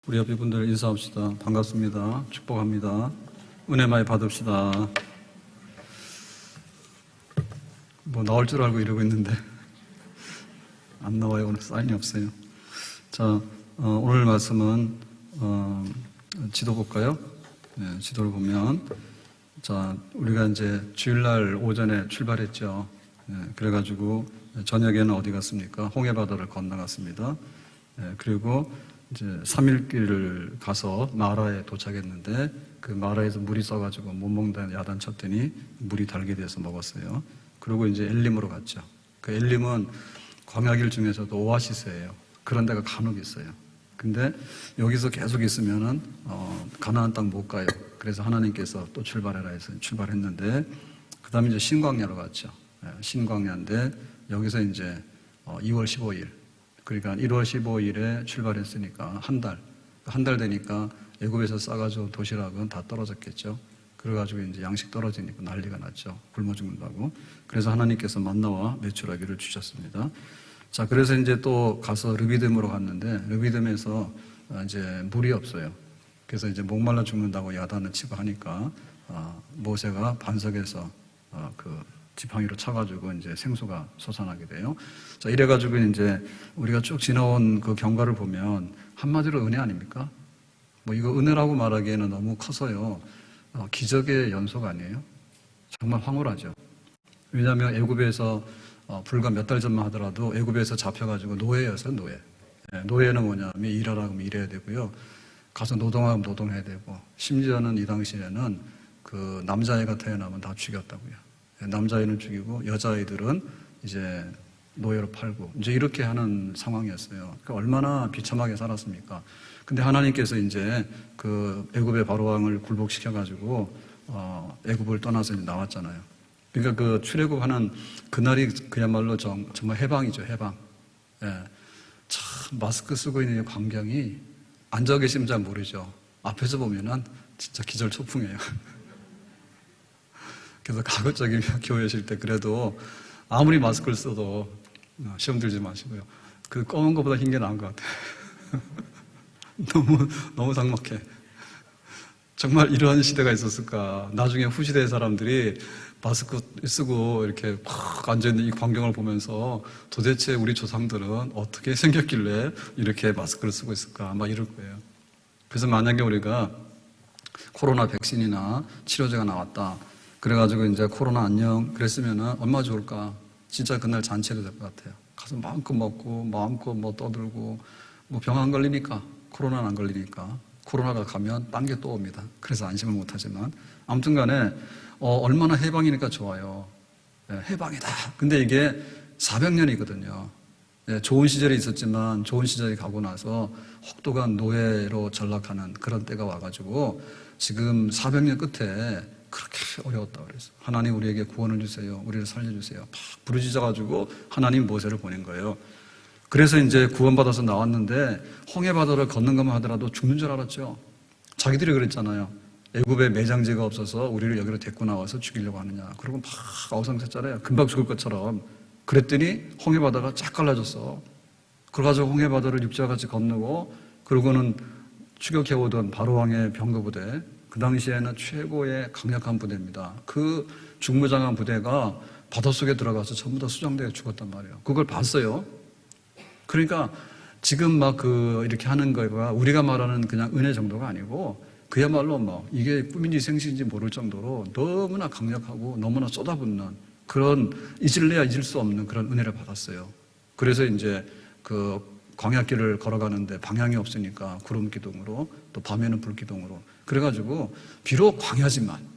우리 옆에 분들 인사합시다. 반갑습니다. 축복합니다. 은혜 많이 받읍시다. 뭐 나올 줄 알고 이러고 있는데 안 나와요. 오늘 사인이 없어요. 자, 오늘 말씀은 지도 볼까요? 네, 지도를 보면 자, 우리가 이제 주일날 오전에 출발했죠. 네, 그래가지고 저녁에는 어디 갔습니까? 홍해바다를 건너갔습니다. 네, 그리고 이제 3일길을 가서 마라에 도착했는데 그 마라에서 물이 써가지고 못 먹는다는 야단쳤더니 물이 달게 돼서 먹었어요. 그리고 이제 엘림으로 갔죠. 그 엘림은 광야길 중에서도 오아시스예요. 그런 데가 간혹 있어요. 근데 여기서 계속 있으면은 가나안 땅 못 가요. 그래서 하나님께서 또 출발해라 해서 출발했는데 그 다음에 이제 신광야로 갔죠. 신광야인데 여기서 이제 2월 15일 그러니까 1월 15일에 출발했으니까 한 달 되니까 애굽에서 싸가지고 도시락은 다 떨어졌겠죠. 그래가지고 이제 양식 떨어지니까 난리가 났죠. 굶어 죽는다고. 그래서 하나님께서 만나와 메추라기를 주셨습니다. 자, 그래서 이제 또 가서 르비딤으로 갔는데 르비딤에서 이제 물이 없어요. 그래서 이제 목말라 죽는다고 야단을 치고 하니까 모세가 반석에서 그 지팡이로 쳐가지고 이제 생수가 솟아나게 돼요. 자, 이래가지고 이제 우리가 쭉 지나온 그 경과를 보면 한마디로 은혜 아닙니까? 뭐 이거 은혜라고 말하기에는 너무 커서요. 기적의 연속 아니에요? 정말 황홀하죠. 왜냐하면 애굽에서 불과 몇 달 전만 하더라도 애굽에서 잡혀가지고 노예였어요, 노예. 노예는 뭐냐면 일하라 하면 일해야 되고요. 가서 노동하면 노동해야 되고, 심지어는 이 당시에는 그 남자애가 태어나면 다 죽였다고요. 남자애는 죽이고 여자아이들은 이제 노예로 팔고 이제 이렇게 하는 상황이었어요. 그러니까 얼마나 비참하게 살았습니까? 근데 하나님께서 이제 그 애굽의 바로왕을 굴복시켜가지고 애굽을 떠나서 이제 나왔잖아요. 그러니까 그 출애굽하는 그날이 그야말로 정말 해방이죠, 해방. 예. 참 마스크 쓰고 있는 이 광경이 앉아 계시면 잘 모르죠. 앞에서 보면은 진짜 기절초풍이에요. 그래서 가급적이면 교회 오실 때 그래도 아무리 마스크를 써도 시험 들지 마시고요. 그 검은 것보다 흰 게 나은 것 같아요. 너무 삭막해. 정말 이러한 시대가 있었을까. 나중에 후시대의 사람들이 마스크 쓰고 이렇게 팍 앉아있는 이 광경을 보면서 도대체 우리 조상들은 어떻게 생겼길래 이렇게 마스크를 쓰고 있을까. 막 이럴 거예요. 그래서 만약에 우리가 코로나 백신이나 치료제가 나왔다. 그래가지고 이제 코로나 안녕 그랬으면은 얼마나 좋을까. 진짜 그날 잔치해도 될 것 같아요. 가서 마음껏 먹고 마음껏 뭐 떠들고 뭐 병 안 걸리니까 코로나는 안 걸리니까 코로나가 가면 딴 게 또 옵니다. 그래서 안심을 못하지만 아무튼 간에 얼마나 해방이니까 좋아요. 네, 해방이다. 근데 이게 400년이거든요. 네, 좋은 시절이 있었지만 좋은 시절이 가고 나서 혹독한 노예로 전락하는 그런 때가 와가지고 지금 400년 끝에 그렇게 어려웠다 그래서 하나님 우리에게 구원을 주세요. 우리를 살려주세요. 막 부르짖어가지고 하나님 모세를 보낸 거예요. 그래서 이제 구원받아서 나왔는데 홍해바다를 걷는 것만 하더라도 죽는 줄 알았죠. 자기들이 그랬잖아요. 애굽에 매장지가 없어서 우리를 여기로 데리고 나와서 죽이려고 하느냐. 그러고 막 어성쳤잖아요. 금방 죽을 것처럼. 그랬더니 홍해바다가 쫙 갈라졌어. 그래가지고 홍해바다를 육지와 같이 건너고 그러고는 추격해오던 바로왕의 병거부대 그 당시에는 최고의 강력한 부대입니다. 그 중무장한 부대가 바닷속에 들어가서 전부 다 수장되어 죽었단 말이에요. 그걸 봤어요. 그러니까 지금 막 이렇게 하는 거가 우리가 말하는 그냥 은혜 정도가 아니고 그야말로 뭐 이게 꿈인지 생시인지 모를 정도로 너무나 강력하고 너무나 쏟아붓는 그런 잊을래야 잊을 수 없는 그런 은혜를 받았어요. 그래서 이제 그 광야길을 걸어가는데 방향이 없으니까 구름 기둥으로 또 밤에는 불 기둥으로 그래가지고 비록 광야지만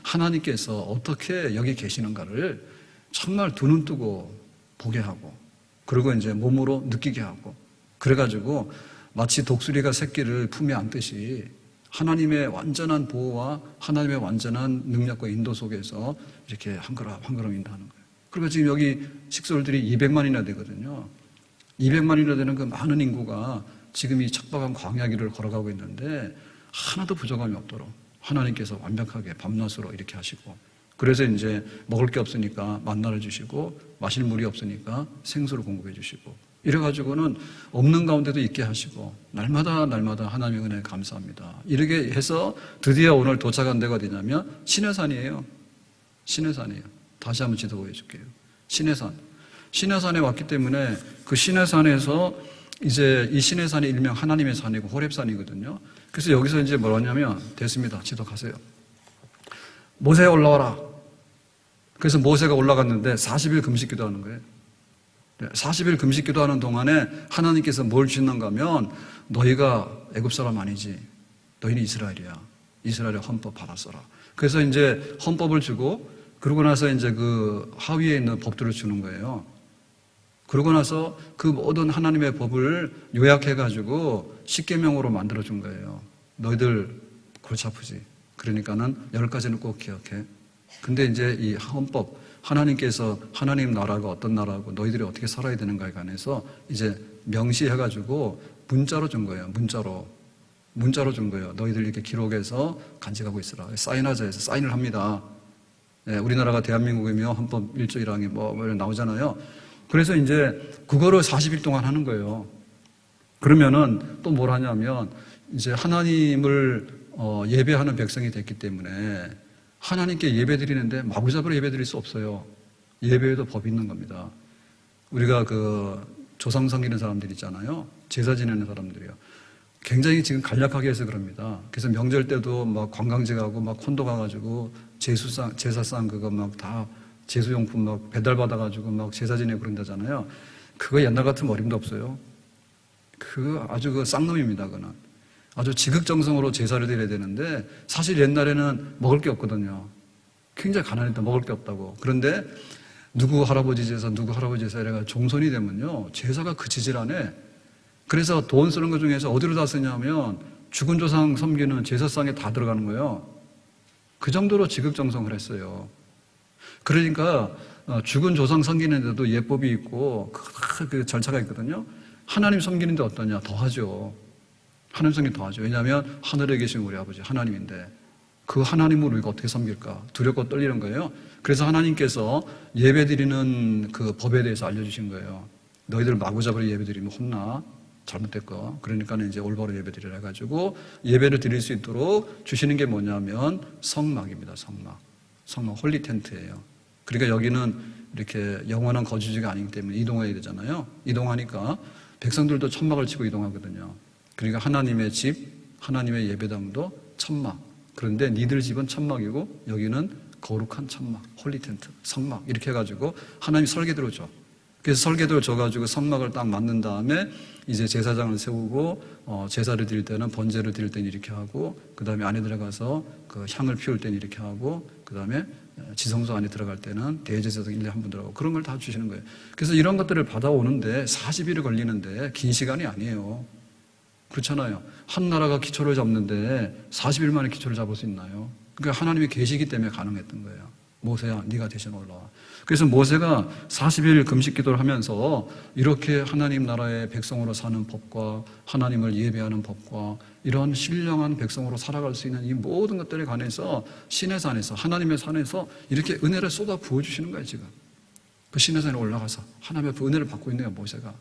하나님께서 어떻게 여기 계시는가를 정말 두 눈 뜨고 보게 하고 그리고 이제 몸으로 느끼게 하고 그래가지고 마치 독수리가 새끼를 품에 안듯이 하나님의 완전한 보호와 하나님의 완전한 능력과 인도 속에서 이렇게 한 걸음 인도하는 거예요. 그리고 지금 여기 식솔들이 200만이나 되거든요. 200만이나 되는 그 많은 인구가 지금 이 척박한 광야길을 걸어가고 있는데 하나도 부족함이 없도록 하나님께서 완벽하게 밤낮으로 이렇게 하시고 그래서 이제 먹을 게 없으니까 만나를 주시고 마실 물이 없으니까 생수를 공급해 주시고 이래가지고는 없는 가운데도 있게 하시고 날마다 하나님의 은혜에 감사합니다. 이렇게 해서 드디어 오늘 도착한 데가 어디냐면 시내산이에요. 시내산이에요. 다시 한번 지도 보여줄게요. 시내산. 시내산에 왔기 때문에 그 시내산에서 이제 이 시내산이 일명 하나님의 산이고 호렙산이거든요. 그래서 여기서 이제 뭐라냐면 됐습니다. 지도 가세요. 모세 올라와라. 그래서 모세가 올라갔는데 40일 금식 기도하는 거예요. 40일 금식 기도하는 동안에 하나님께서 뭘 주시는가 하면 너희가 애굽 사람 아니지. 너희는 이스라엘이야. 이스라엘의 헌법 받았어라. 그래서 이제 헌법을 주고 그러고 나서 이제 그 하위에 있는 법들을 주는 거예요. 그러고 나서 그 모든 하나님의 법을 요약해가지고 십계명으로 만들어준 거예요. 너희들 골치 아프지. 그러니까는 10가지는 꼭 기억해. 근데 이제 이 헌법, 하나님께서 하나님 나라가 어떤 나라고 너희들이 어떻게 살아야 되는가에 관해서 이제 명시해가지고 문자로 준 거예요. 문자로 준 거예요. 너희들 이렇게 기록해서 간직하고 있으라. 사인하자 해서 사인을 합니다. 네, 우리나라가 대한민국이며 헌법 1조 1항에 뭐 나오잖아요. 그래서 이제 그거를 40일 동안 하는 거예요. 그러면은 또 뭘 하냐면 이제 하나님을 예배하는 백성이 됐기 때문에 하나님께 예배드리는데 마구잡이로 예배드릴 수 없어요. 예배에도 법이 있는 겁니다. 우리가 그 조상 섬기는 사람들 있잖아요. 제사 지내는 사람들이요. 굉장히 지금 간략하게 해서 그럽니다. 그래서 명절 때도 막 관광지 가고 막 콘도 가가지고 제사상 그거 막 다 제수용품 막 배달받아가지고 막 제사 지내고 그런다잖아요. 그거 옛날 같으면 어림도 없어요. 그거 아주 그 쌍놈입니다, 그거는. 아주 지극정성으로 제사를 드려야 되는데 사실 옛날에는 먹을 게 없거든요. 굉장히 가난했다. 먹을 게 없다고. 그런데 누구 할아버지 제사 이래가 종손이 되면요. 제사가 그치질 않아. 그래서 돈 쓰는 것 중에서 어디로 다 쓰냐면 죽은 조상 섬기는 제사상에 다 들어가는 거예요. 그 정도로 지극정성을 했어요. 그러니까 죽은 조상 섬기는데도 예법이 있고 그 절차가 있거든요. 하나님 섬기는데 어떠냐? 더하죠. 하나님 섬기는 더하죠. 왜냐하면 하늘에 계신 우리 아버지 하나님인데 그 하나님을 우리가 어떻게 섬길까? 두렵고 떨리는 거예요. 그래서 하나님께서 예배드리는 그 법에 대해서 알려주신 거예요. 너희들 마구잡이로 예배드리면 혼나. 잘못됐고. 그러니까 이제 올바로 예배드리라 해가지고 예배를 드릴 수 있도록 주시는 게 뭐냐면 성막입니다. 성막. 홀리 텐트예요. 그러니까 여기는 이렇게 영원한 거주지가 아니기 때문에 이동해야 되잖아요. 이동하니까 백성들도 천막을 치고 이동하거든요. 그러니까 하나님의 집, 하나님의 예배당도 천막. 그런데 니들 집은 천막이고 여기는 거룩한 천막, 홀리 텐트, 성막 이렇게 해가지고 하나님이 설계도를 줘. 그래서 설계도를 줘가지고 성막을 딱 만든 다음에 이제 제사장을 세우고 제사를 드릴 때는 번제를 드릴 때는 이렇게 하고 그 다음에 안에 들어가서 그 향을 피울 때는 이렇게 하고 그 다음에 지성소 안에 들어갈 때는 대제사장 1년에 한 번 들어가고 그런 걸 다 주시는 거예요. 그래서 이런 것들을 받아오는데 40일이 걸리는데 긴 시간이 아니에요. 그렇잖아요. 한 나라가 기초를 잡는데 40일 만에 기초를 잡을 수 있나요? 그러니까 하나님이 계시기 때문에 가능했던 거예요. 모세야, 네가 대신 올라와. 그래서 모세가 40일 금식 기도를 하면서 이렇게 하나님 나라의 백성으로 사는 법과 하나님을 예배하는 법과 이런 신령한 백성으로 살아갈 수 있는 이 모든 것들에 관해서 신의 산에서 하나님의 산에서 이렇게 은혜를 쏟아 부어주시는 거예요, 지금. 그 신의 산에 올라가서 하나님의 그 은혜를 받고 있는 거예요, 모세가.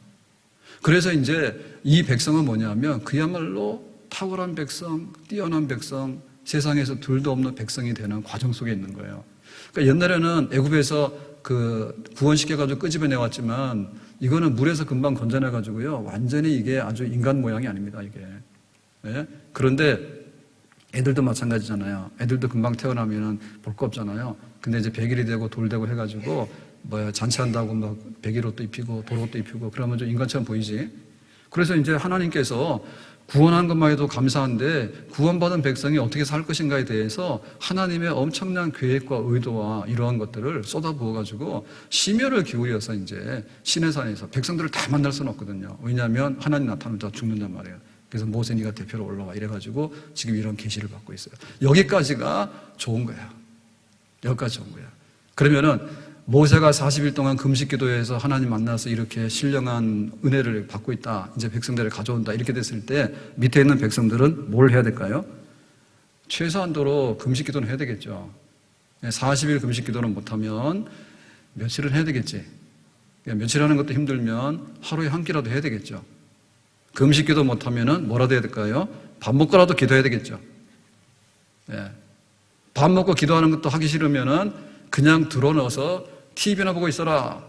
그래서 이제 이 백성은 뭐냐면 그야말로 탁월한 백성, 뛰어난 백성, 세상에서 둘도 없는 백성이 되는 과정 속에 있는 거예요. 그러니까 옛날에는 애굽에서 그 구원시켜가지고 끄집어내왔지만 이거는 물에서 금방 건져내가지고요. 완전히 이게 아주 인간 모양이 아닙니다, 이게. 네? 그런데 애들도 마찬가지잖아요. 애들도 금방 태어나면은 볼 거 없잖아요. 근데 이제 100일이 되고 돌 되고 해가지고 잔치한다고 막 100일옷도 입히고 돌옷도 입히고 그러면 좀 인간처럼 보이지. 그래서 이제 하나님께서 구원한 것만 해도 감사한데 구원받은 백성이 어떻게 살 것인가에 대해서 하나님의 엄청난 계획과 의도와 이러한 것들을 쏟아부어가지고 심혈을 기울여서 이제 신의 산에서 백성들을 다 만날 수는 없거든요. 왜냐하면 하나님 나타나면 다 죽는단 말이에요. 그래서 모세 네가 대표로 올라와 이래가지고 지금 이런 계시를 받고 있어요. 여기까지가 좋은 거야. 여기까지 좋은 거야. 그러면은 모세가 40일 동안 금식 기도해서 하나님 만나서 이렇게 신령한 은혜를 받고 있다. 이제 백성들을 가져온다. 이렇게 됐을 때 밑에 있는 백성들은 뭘 해야 될까요? 최소한도로 금식 기도는 해야 되겠죠. 40일 금식 기도는 못하면 며칠은 해야 되겠지. 며칠 하는 것도 힘들면 하루에 한 끼라도 해야 되겠죠. 금식 기도 못하면은 뭐라도 해야 될까요? 밥 먹고라도 기도해야 되겠죠. 예. 밥 먹고 기도하는 것도 하기 싫으면은 그냥 들어넣어서 TV나 보고 있어라.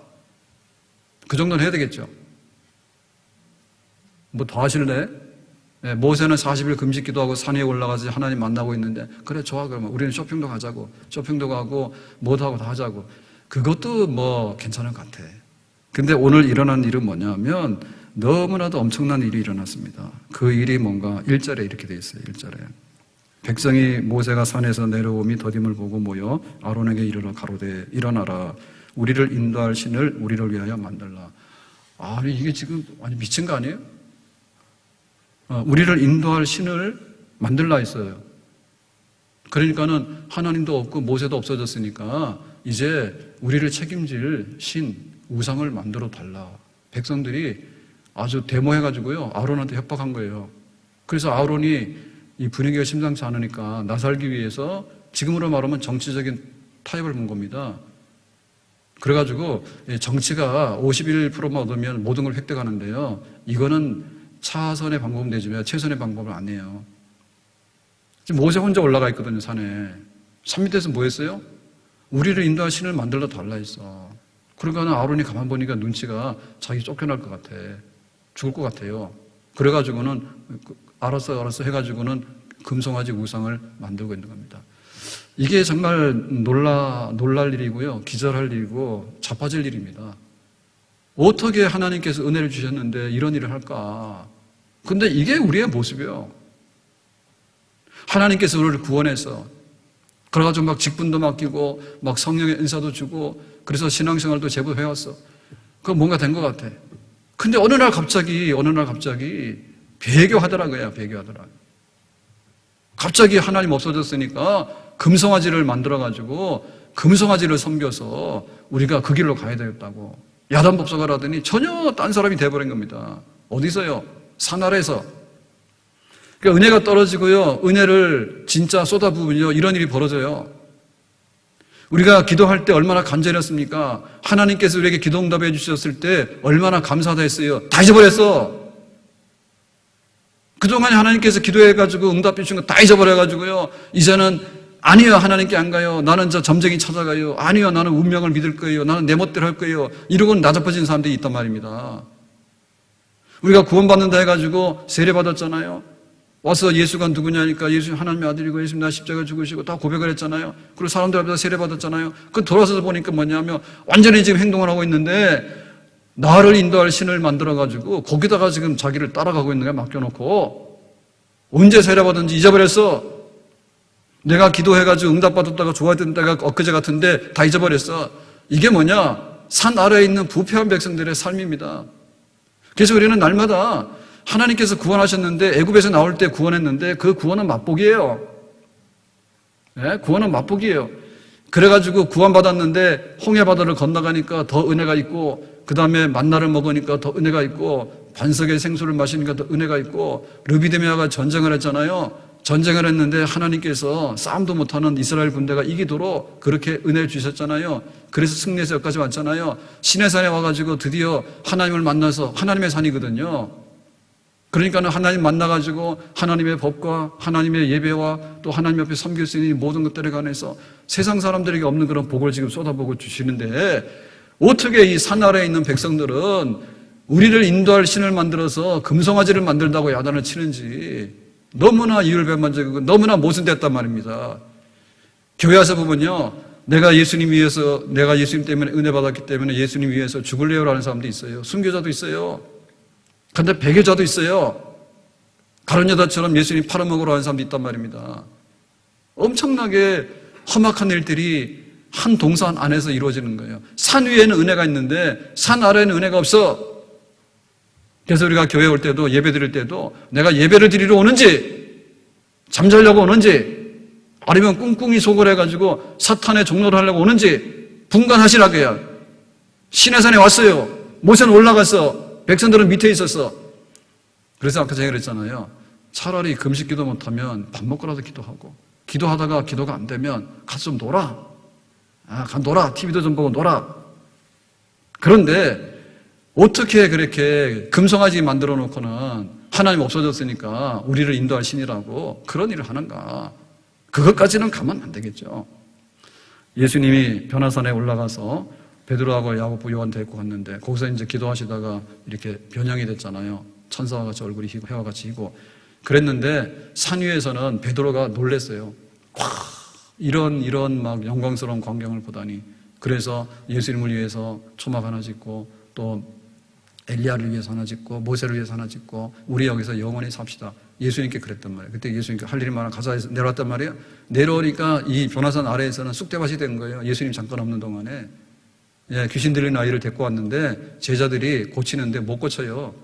그 정도는 해야 되겠죠. 뭐 더 하실래? 예, 모세는 40일 금식 기도하고 산 위에 올라가서 하나님 만나고 있는데, 그래 좋아, 그러면 우리는 쇼핑도 가자고, 쇼핑도 가고 뭐도 하고 다 하자고. 그것도 뭐 괜찮은 것 같아. 근데 오늘 일어난 일은 뭐냐면 너무나도 엄청난 일이 일어났습니다. 그 일이 뭔가 1절에 이렇게 돼 있어요. 1절에 백성이 모세가 산에서 내려오미 더딤을 보고 모여 아론에게 이르러 가로되 일어나라, 우리를 인도할 신을 우리를 위하여 만들라. 아니 이게 지금 미친 거 아니에요? 우리를 인도할 신을 만들라 했어요. 그러니까는 하나님도 없고 모세도 없어졌으니까 이제 우리를 책임질 신, 우상을 만들어 달라. 백성들이 아주 데모해가지고요 아론한테 협박한 거예요. 그래서 아론이 이 분위기가 심상치 않으니까 나 살기 위해서 지금으로 말하면 정치적인 타협을 본 겁니다. 그래가지고 정치가 51%만 얻으면 모든 걸 획득하는데요, 이거는 차선의 방법은 되지만 최선의 방법은 아니에요. 지금 모세 혼자 올라가 있거든요, 산에. 산 밑에서 뭐 했어요? 우리를 인도할 신을 만들어 달라 했어. 그러니까 아론이 가만 보니까 눈치가 자기 쫓겨날 것 같아. 죽을 것 같아요. 그래가지고는 알았어 해가지고는 금송아지 우상을 만들고 있는 겁니다. 이게 정말 놀랄 일이고요, 기절할 일이고 자빠질 일입니다. 어떻게 하나님께서 은혜를 주셨는데 이런 일을 할까? 근데 이게 우리의 모습이에요. 하나님께서 우리를 구원해서 그래가지고 막 직분도 맡기고 막 성령의 은사도 주고 그래서 신앙생활도 제법 해왔어. 그거 뭔가 된 것 같아. 근데 어느 날 갑자기 배교하더라고요. 갑자기 하나님 없어졌으니까 금송아지를 만들어가지고 금송아지를 섬겨서 우리가 그 길로 가야 되겠다고 야단법석을 하더니 전혀 딴 사람이 돼버린 겁니다. 어디서요? 산 아래에서. 그러니까 은혜가 떨어지고요, 은혜를 진짜 쏟아부으면요 이런 일이 벌어져요. 우리가 기도할 때 얼마나 간절했습니까? 하나님께서 우리에게 기도 응답해 주셨을 때 얼마나 감사하다 했어요. 다 잊어버렸어. 그동안 하나님께서 기도해가지고 응답해 주신 거 다 잊어버려가지고요, 이제는 아니요, 하나님께 안 가요. 나는 저 점쟁이 찾아가요. 아니요, 나는 운명을 믿을 거예요. 나는 내 멋대로 할 거예요. 이러고는 나자빠진 사람들이 있단 말입니다. 우리가 구원받는다 해가지고 세례받았잖아요. 와서 예수가 누구냐니까 예수 하나님의 아들이고 예수님 나 십자가 죽으시고 다 고백을 했잖아요. 그리고 사람들 앞에서 세례받았잖아요. 그 돌아서서 보니까 뭐냐면 완전히 지금 행동을 하고 있는데 나를 인도할 신을 만들어가지고 거기다가 지금 자기를 따라가고 있는 거야, 맡겨놓고. 언제 세례받은지 잊어버렸어. 내가 기도해가지고 응답받았다가 좋아했던 때가 엊그제 같은데 다 잊어버렸어. 이게 뭐냐? 산 아래에 있는 부패한 백성들의 삶입니다. 그래서 우리는 날마다 하나님께서 구원하셨는데 애굽에서 나올 때 구원했는데 그 구원은 맛보기예요. 네? 구원은 맛보기예요. 그래가지고 구원받았는데 홍해바다를 건너가니까 더 은혜가 있고, 그 다음에 만나를 먹으니까 더 은혜가 있고, 반석의 생수를 마시니까 더 은혜가 있고, 르비드메아가 전쟁을 했잖아요. 전쟁을 했는데 하나님께서 싸움도 못하는 이스라엘 군대가 이기도록 그렇게 은혜를 주셨잖아요. 그래서 승리해서 여기까지 왔잖아요. 시내산에 와가지고 드디어 하나님을 만나서, 하나님의 산이거든요. 그러니까 하나님 만나가지고 하나님의 법과 하나님의 예배와 또 하나님 앞에 섬길 수 있는 모든 것들에 관해서 세상 사람들에게 없는 그런 복을 지금 쏟아부어 주시는데, 어떻게 이 산 아래에 있는 백성들은 우리를 인도할 신을 만들어서 금송아지를 만들다고 야단을 치는지 너무나 이율배반적이고 너무나 모순됐단 말입니다. 교회 와서 보면요, 내가 예수님 때문에 은혜 받았기 때문에 예수님 위해서 죽을래요라는 사람도 있어요. 순교자도 있어요. 그런데 배교자도 있어요. 다른 여자처럼 예수님 팔아먹으러 하는 사람도 있단 말입니다. 엄청나게 험악한 일들이 한 동산 안에서 이루어지는 거예요. 산 위에는 은혜가 있는데 산 아래에는 은혜가 없어. 그래서 우리가 교회 올 때도 예배 드릴 때도 내가 예배를 드리러 오는지 잠자려고 오는지 아니면 꿍꿍이 속을 해가지고 사탄의 종로를 하려고 오는지 분간하시라고요. 시내산에 왔어요. 모세는 올라갔어. 백성들은 밑에 있었어. 그래서 아까 제가 그랬잖아요. 차라리 금식 기도 못하면 밥 먹고라도 기도하고, 기도하다가 기도가 안 되면 가서 좀 놀아. 가 놀아. TV도 좀 보고 놀아. 그런데 어떻게 그렇게 금송아지 만들어 놓고는 하나님 없어졌으니까 우리를 인도할 신이라고 그런 일을 하는가? 그것까지는 가면 안 되겠죠. 예수님이 변화산에 올라가서 베드로하고 야고보 요한 데리고 갔는데 거기서 이제 기도하시다가 이렇게 변형이 됐잖아요. 천사와 같이 얼굴이 희고 해와 같이 희고 그랬는데 산 위에서는 베드로가 놀랬어요. 이런 막 영광스러운 광경을 보다니. 그래서 예수님을 위해서 초막 하나 짓고 또 엘리야를 위해서 하나 짓고 모세를 위해서 하나 짓고 우리 여기서 영원히 삽시다. 예수님께 그랬단 말이에요. 그때 예수님께 할 일이 많아 가자에서 내려왔단 말이에요. 내려오니까 이 변화산 아래에서는 쑥대밭이 된 거예요. 예수님 잠깐 없는 동안에. 귀신 들린 아이를 데리고 왔는데 제자들이 고치는데 못 고쳐요.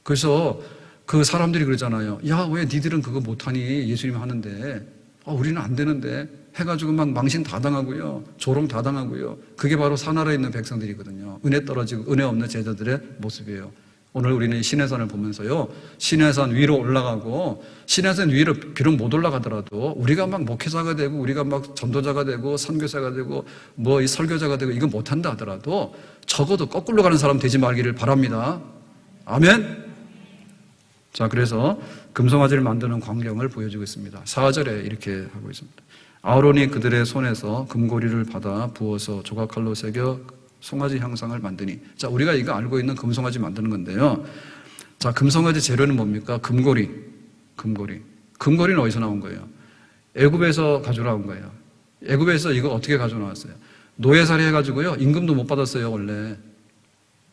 그래서 그 사람들이 그러잖아요. 야, 왜 니들은 그거 못하니? 예수님 하는데. 우리는 안 되는데. 해가지고 막 망신 다 당하고요. 조롱 다 당하고요. 그게 바로 산하에 있는 백성들이거든요. 은혜 떨어지고 은혜 없는 제자들의 모습이에요. 오늘 우리는 시내산을 보면서요. 시내산 위로 올라가고 시내산 위로 비록 못 올라가더라도 우리가 막 목회자가 되고 우리가 막 전도자가 되고 선교사가 되고 뭐 이 설교자가 되고 이거 못한다 하더라도 적어도 거꾸로 가는 사람 되지 말기를 바랍니다. 아멘. 자, 그래서 금송아지를 만드는 광경을 보여주고 있습니다. 4절에 이렇게 하고 있습니다. 아론이 그들의 손에서 금고리를 받아 부어서 조각칼로 새겨 송아지 형상을 만드니. 자, 우리가 이거 알고 있는 금송아지 만드는 건데요. 자, 금송아지 재료는 뭡니까? 금고리. 금고리는 어디서 나온 거예요? 애굽에서 가져나온 거예요. 애굽에서 이거 어떻게 가져나왔어요? 노예살이 해가지고요. 임금도 못 받았어요, 원래.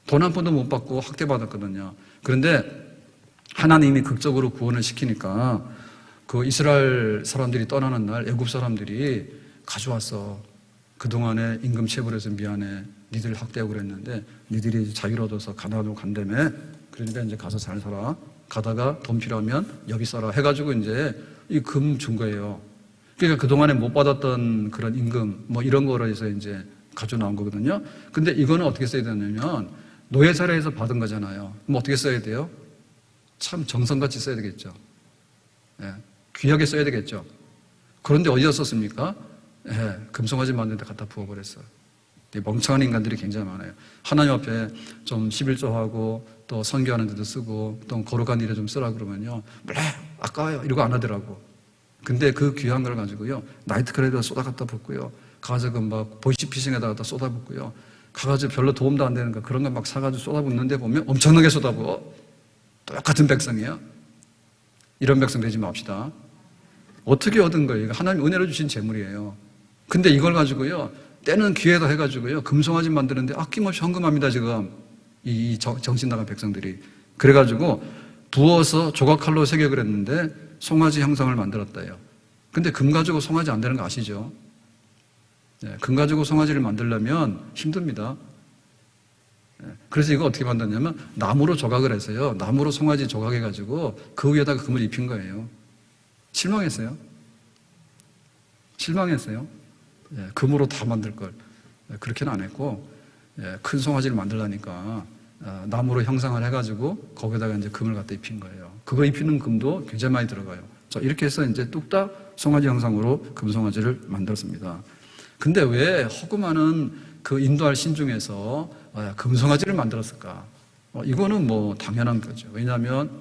돈 한 푼도 못 받고 학대받았거든요. 그런데 하나님이 극적으로 구원을 시키니까 그 이스라엘 사람들이 떠나는 날 애굽 사람들이 가져왔어. 그동안에 임금 체불해서 미안해. 니들 학대하고 그랬는데 니들이 자유를 얻어서 가나안으로 간다며. 그러니까 이제 가서 잘 살아. 가다가 돈 필요하면 여기 써라 해가지고 이제 이 금 준 거예요. 그러니까 그동안에 못 받았던 그런 임금 뭐 이런 거로 해서 이제 가져 나온 거거든요. 근데 이거는 어떻게 써야 되냐면 노예살해에서 받은 거잖아요. 그럼 어떻게 써야 돼요? 참 정성같이 써야 되겠죠. 귀하게 써야 되겠죠. 그런데 어디다 썼습니까? 금송아지 만드는 데 갖다 부어버렸어요. 멍청한 인간들이 굉장히 많아요. 하나님 앞에 좀 11조하고 또 선교하는 데도 쓰고 또 거룩한 일에 좀 쓰라 그러면요. 몰라, 아까워요. 이러고 안 하더라고. 근데 그 귀한 걸 가지고요. 나이트클럽에다 쏟아 갖다 붓고요. 가서 막 보이스피싱에다 갖다 쏟아 붓고요. 가가지고 별로 도움도 안 되는 거 그런 거 막 사가지고 쏟아 붓는데 보면 엄청나게 쏟아 부어. 똑같은 백성이에요. 이런 백성 되지 맙시다. 어떻게 얻은 거예요? 하나님 은혜로 주신 재물이에요. 근데 이걸 가지고요. 때는 기회다 해가지고요. 금송아지 만드는데 아낌없이 헌금합니다, 지금. 이 정신 나간 백성들이. 그래가지고 부어서 조각칼로 새겨 그랬는데 송아지 형상을 만들었다요. 근데 금 가지고 송아지 안 되는 거 아시죠? 금 가지고 송아지를 만들려면 힘듭니다. 그래서 이거 어떻게 만들었냐면 나무로 조각을 해서요. 나무로 송아지 조각해가지고 그 위에다가 금을 입힌 거예요. 실망했어요. 금으로 다 만들 걸. 그렇게는 안 했고 큰 송아지를 만들려니까 나무로 형상을 해가지고 거기다가 이제 금을 갖다 입힌 거예요. 그거 입히는 금도 굉장히 많이 들어가요. 자, 이렇게 해서 이제 뚝딱 송아지 형상으로 금송아지를 만들었습니다. 근데 왜 허구많은 그 인도할 신 중에서 금송아지를 만들었을까? 이거는 뭐 당연한 거죠. 왜냐하면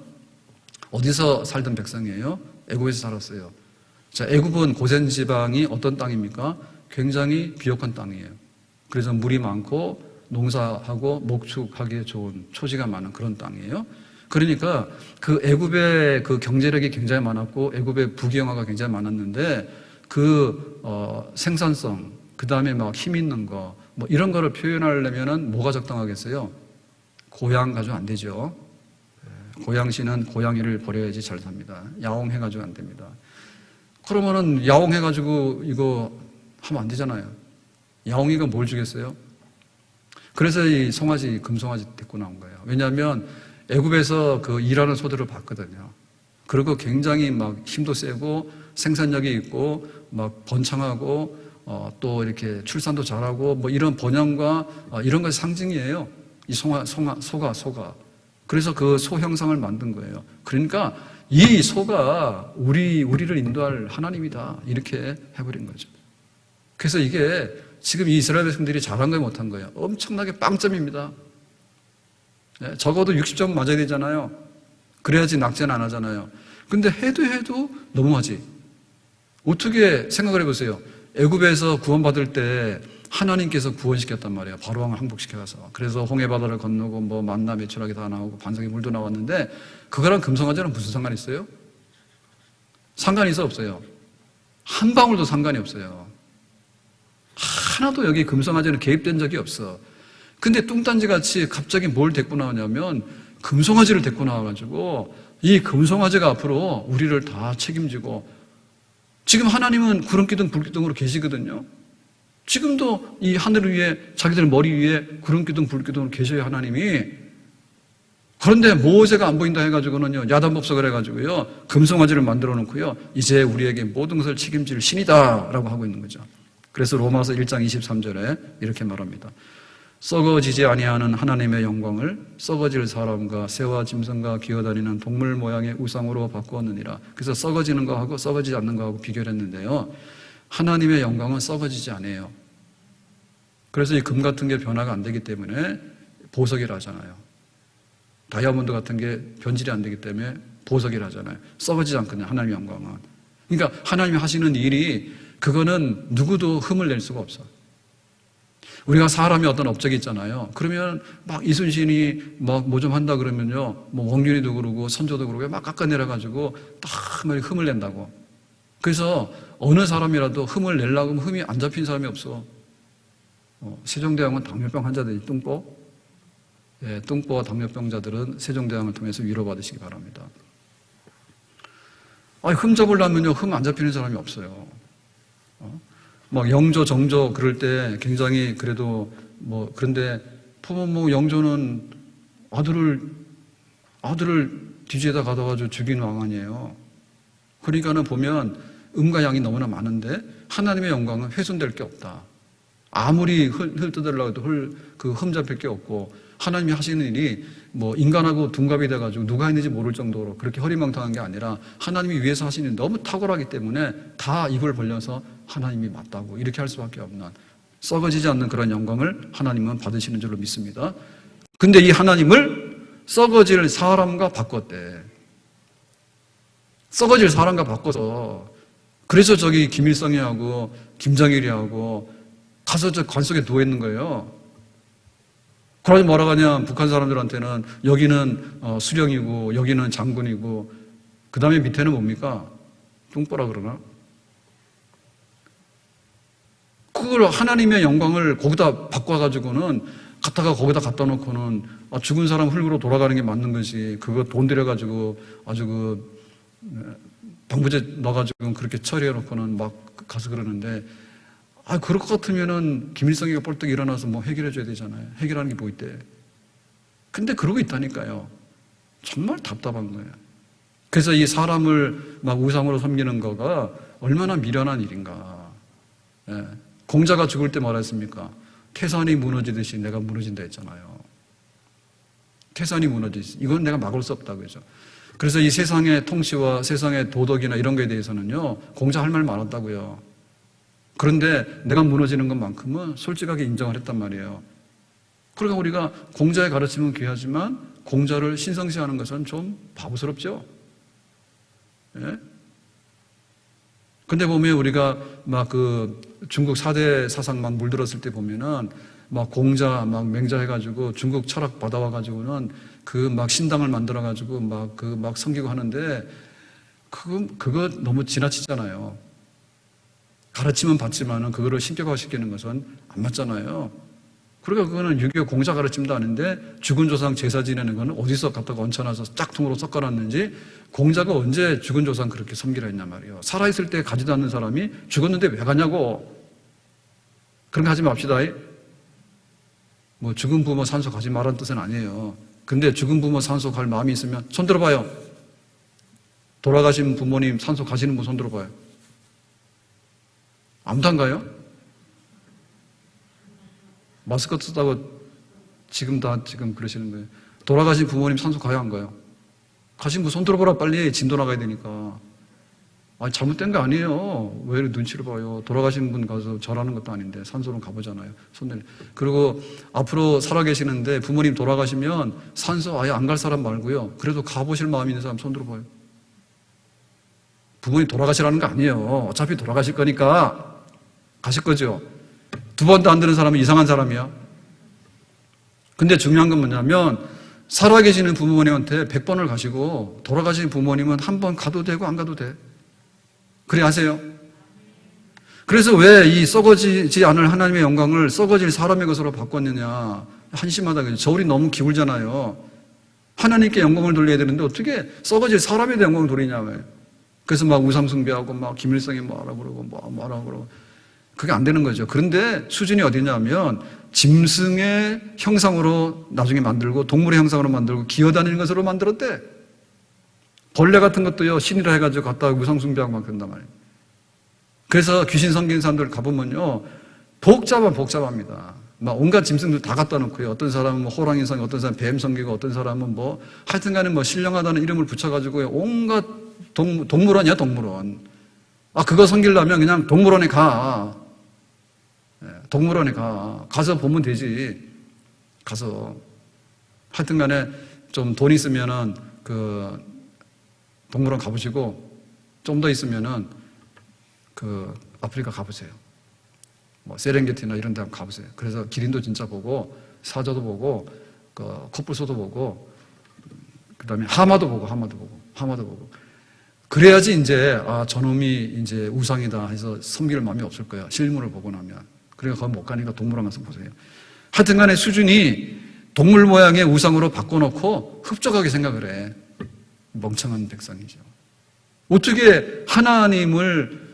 어디서 살던 백성이에요? 애굽에서 살았어요. 자, 애굽은 고센 지방이 어떤 땅입니까? 굉장히 비옥한 땅이에요. 그래서 물이 많고 농사하고 목축하기에 좋은 초지가 많은 그런 땅이에요. 그러니까 그 애굽의 그 경제력이 굉장히 많았고 애굽의 부귀영화가 굉장히 많았는데 그 생산성, 그 다음에 막 힘 있는 거, 뭐 이런 거를 표현하려면은 뭐가 적당하겠어요? 고양 가지고 안 되죠. 고양시는 고양이를 버려야지 잘 삽니다. 야옹해가지고 안 됩니다. 그러면은 야옹해가지고 이거 하면 안 되잖아요. 야옹이가 뭘 주겠어요? 그래서 이 송아지, 금송아지 데리고 나온 거예요. 왜냐하면 애굽에서 그 일하는 소들을 봤거든요. 그리고 굉장히 막 힘도 세고 생산력이 있고 막 번창하고 또 이렇게 출산도 잘하고 뭐 이런 번영과 이런 것이 상징이에요. 이 소가. 그래서 그 소 형상을 만든 거예요. 그러니까 이 소가 우리를 인도할 하나님이다. 이렇게 해버린 거죠. 그래서 이게 지금 이 이스라엘 백성들이 잘한 거예요, 못한 거예요? 엄청나게 빵점입니다. 적어도 60점 맞아야 되잖아요. 그래야지 낙제는 안 하잖아요. 근데 해도 너무하지. 어떻게 생각을 해보세요. 애굽에서 구원받을 때 하나님께서 구원시켰단 말이에요. 바로왕을 항복시켜서. 그래서 홍해바다를 건너고 뭐 만나 메추라기 다 나오고 반석에 물도 나왔는데 그거랑 금송아지랑 무슨 상관이 있어요? 상관이 있어 없어요? 한 방울도 상관이 없어요. 하나도 여기 금송아지는 개입된 적이 없어. 근데 뚱딴지같이 갑자기 뭘 데리고 나오냐면 금송아지를 데리고 나와가지고 이 금송아지가 앞으로 우리를 다 책임지고, 지금 하나님은 구름기둥 불기둥으로 계시거든요. 지금도 이 하늘 위에 자기들 머리 위에 구름기둥 불기둥으로 계셔요, 하나님이. 그런데 모세가 안 보인다 해가지고는요, 야단법석을 해가지고요, 금송아지를 만들어 놓고요, 이제 우리에게 모든 것을 책임질 신이다 라고 하고 있는 거죠. 그래서 로마서 1장 23절에 이렇게 말합니다. 썩어지지 아니하는 하나님의 영광을 썩어질 사람과 새와 짐승과 기어다니는 동물 모양의 우상으로 바꾸었느니라. 그래서 썩어지는 거하고 썩어지지 않는 거하고 비교를 했는데요, 하나님의 영광은 썩어지지 않아요. 그래서 이 금 같은 게 변화가 안 되기 때문에 보석이라 하잖아요. 다이아몬드 같은 게 변질이 안 되기 때문에 보석이라 하잖아요. 썩어지지 않거든요, 하나님의 영광은. 그러니까 하나님이 하시는 일이, 그거는 누구도 흠을 낼 수가 없어. 우리가 사람이 어떤 업적이 있잖아요. 그러면 막 이순신이 막 뭐 좀 한다 그러면요, 뭐 원균이도 그러고 선조도 그러고 막 깎아내려가지고 딱 흠을 낸다고. 그래서 어느 사람이라도 흠을 내려고 하면 흠이 안 잡힌 사람이 없어. 세종대왕은 당뇨병 환자들이 뚱보와 당뇨병자들은 세종대왕을 통해서 위로받으시기 바랍니다. 흠 잡으려면요, 흠 안 잡히는 사람이 없어요. 막 영조, 정조 그럴 때 굉장히 그래도 그런데 포모모 영조는 아들을 뒤지에다 가둬가지고 죽인 왕 아니에요. 그러니까는 보면 음과 양이 너무나 많은데 하나님의 영광은 훼손될 게 없다. 아무리 흙 뜯으려고 해도 흠 잡힐 게 없고, 하나님이 하시는 일이 인간하고 둔갑이 돼가지고 누가 했는지 모를 정도로 그렇게 허리망탕한 게 아니라 하나님이 위해서 하시는 일이 너무 탁월하기 때문에 다 입을 벌려서 하나님이 맞다고 이렇게 할 수밖에 없는, 썩어지지 않는 그런 영광을 하나님은 받으시는 줄로 믿습니다. 근데 이 하나님을 썩어질 사람과 바꿨대. 썩어질 사람과 바꿔서, 그래서 저기 김일성이하고 김정일이하고 가서 저 관 속에 누워 있는 거예요. 그러지 뭐라고 하냐, 북한 사람들한테는 여기는 수령이고 여기는 장군이고 그 다음에 밑에는 뭡니까? 뚱보라 그러나? 그걸 하나님의 영광을 거기다 바꿔가지고는 거기다 갖다 놓고는 죽은 사람 흙으로 돌아가는 게 맞는 거지. 그거 돈 들여가지고 아주 방부제 넣어가지고 그렇게 처리해 놓고는 막 가서 그러는데, 그럴 것 같으면은 김일성이가 벌떡 일어나서 해결해 줘야 되잖아요. 해결하는 게 뭐 있대. 근데 그러고 있다니까요. 정말 답답한 거예요. 그래서 이 사람을 막 우상으로 섬기는 거가 얼마나 미련한 일인가. 공자가 죽을 때 뭐라 했습니까? 태산이 무너지듯이 내가 무너진다 했잖아요. 태산이 무너지듯이. 이건 내가 막을 수 없다고 그죠. 그래서 이 세상의 통치와 세상의 도덕이나 이런 거에 대해서는요, 공자 할 말 많았다고요. 그런데 내가 무너지는 것만큼은 솔직하게 인정을 했단 말이에요. 그러니까 우리가 공자의 가르침은 귀하지만 공자를 신성시하는 것은 좀 바보스럽죠. 근데 보면 우리가 중국 4대 사상 물들었을 때 보면은 공자 맹자해가지고 중국 철학 받아와가지고는 신당을 만들어가지고 섬기고 하는데 그거 너무 지나치잖아요. 가르침은 받지만은 그거를 신격화시키는 것은 안 맞잖아요. 그러니까 그거는 유교 공자 가르침도 아닌데 죽은 조상 제사 지내는 거는 어디서 갖다가 얹혀놔서 짝퉁으로 섞어놨는지, 공자가 언제 죽은 조상 그렇게 섬기라 했냐 말이에요. 살아있을 때 가지도 않는 사람이 죽었는데 왜 가냐고. 그런 거 하지 맙시다. 죽은 부모 산소 가지 말라는 뜻은 아니에요. 근데 죽은 부모 산소 갈 마음이 있으면 손 들어봐요. 돌아가신 부모님 산소 가시는 분 손 들어봐요. 아무도 안 가요? 마스크 쓰다고 지금 그러시는 거예요. 돌아가신 부모님 산소 가요, 안 가요? 가신 분 손 들어보라, 빨리. 진도 나가야 되니까. 아, 잘못된 거 아니에요. 왜 이렇게 눈치를 봐요? 돌아가신 분 가서 절하는 것도 아닌데 산소는 가보잖아요. 손을. 그리고 앞으로 살아계시는데 부모님 돌아가시면 산소 아예 안 갈 사람 말고요. 그래도 가보실 마음이 있는 사람 손 들어봐요. 부모님 돌아가시라는 거 아니에요. 어차피 돌아가실 거니까 가실 거죠. 두 번도 안 되는 사람은 이상한 사람이야. 근데 중요한 건 뭐냐면 살아계시는 부모님한테 100번을 가시고 돌아가신 부모님은 한 번 가도 되고 안 가도 돼. 그래 아세요? 그래서 왜 이 썩어지지 않을 하나님의 영광을 썩어질 사람의 것으로 바꿨느냐. 한심하다. 저울이 너무 기울잖아요. 하나님께 영광을 돌려야 되는데 어떻게 썩어질 사람에 대한 영광을 돌리냐. 그래서 막 우상숭배하고 막 김일성이 뭐하라 그러고 뭐하라 그러고 그게 안 되는 거죠. 그런데 수준이 어디냐면 짐승의 형상으로 나중에 만들고 동물의 형상으로 만들고 기어다니는 것으로 만들었대. 벌레 같은 것도요, 신이라 해가지고 갖다가 우상숭배하고 막 그런단 말이에요. 그래서 귀신 섬기는 사람들 가보면요, 복잡합니다. 막 온갖 짐승들 다 갖다 놓고요. 어떤 사람은 뭐 호랑이 섬기고, 어떤 사람은 뱀 섬기고, 어떤 사람은 뭐, 하여튼 간에 뭐 신령하다는 이름을 붙여가지고 온갖 동물원이야, 동물원. 아, 그거 섬기려면 그냥 동물원에 가. 동물원에 가. 가서 보면 되지. 가서. 하여튼 간에 좀 돈 있으면은 동물원 가보시고 좀 더 있으면은 아프리카 가보세요. 뭐 세렝게티나 이런 데 한번 가보세요. 그래서 기린도 진짜 보고 사자도 보고 코뿔소도 보고 그다음에 하마도 보고 그래야지 이제 저놈이 이제 우상이다 해서 섬길 마음이 없을 거야. 실물을 보고 나면. 그러니까 거기 못 가니까 동물원 가서 보세요. 하여튼 간에 수준이 동물 모양의 우상으로 바꿔놓고 흡족하게 생각을 해. 멍청한 백성이죠. 어떻게 하나님을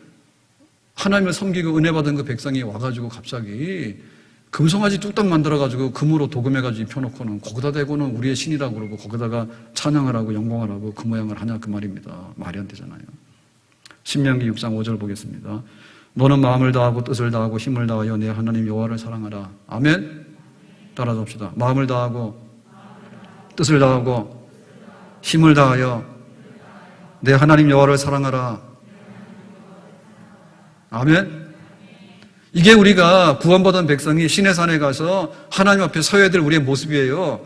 섬기고 은혜 받은 그 백성이 와가지고 갑자기 금송아지 뚝딱 만들어가지고 금으로 도금해가지고 입혀놓고는 거기다 대고는 우리의 신이라고 그러고 거기다가 찬양을 하고 영광을 하고 그 모양을 하냐 그 말입니다. 말이 안 되잖아요. 신명기 6장 5절 보겠습니다. 너는 마음을 다하고 뜻을 다하고 힘을 다하여 내 하나님 여호와를 사랑하라. 아멘. 따라서 봅시다. 마음을 다하고 뜻을 다하고 힘을 다하여 내 하나님 여호와를 사랑하라. 아멘. 이게 우리가 구원받은 백성이 시내 산에 가서 하나님 앞에 서야 될 우리의 모습이에요.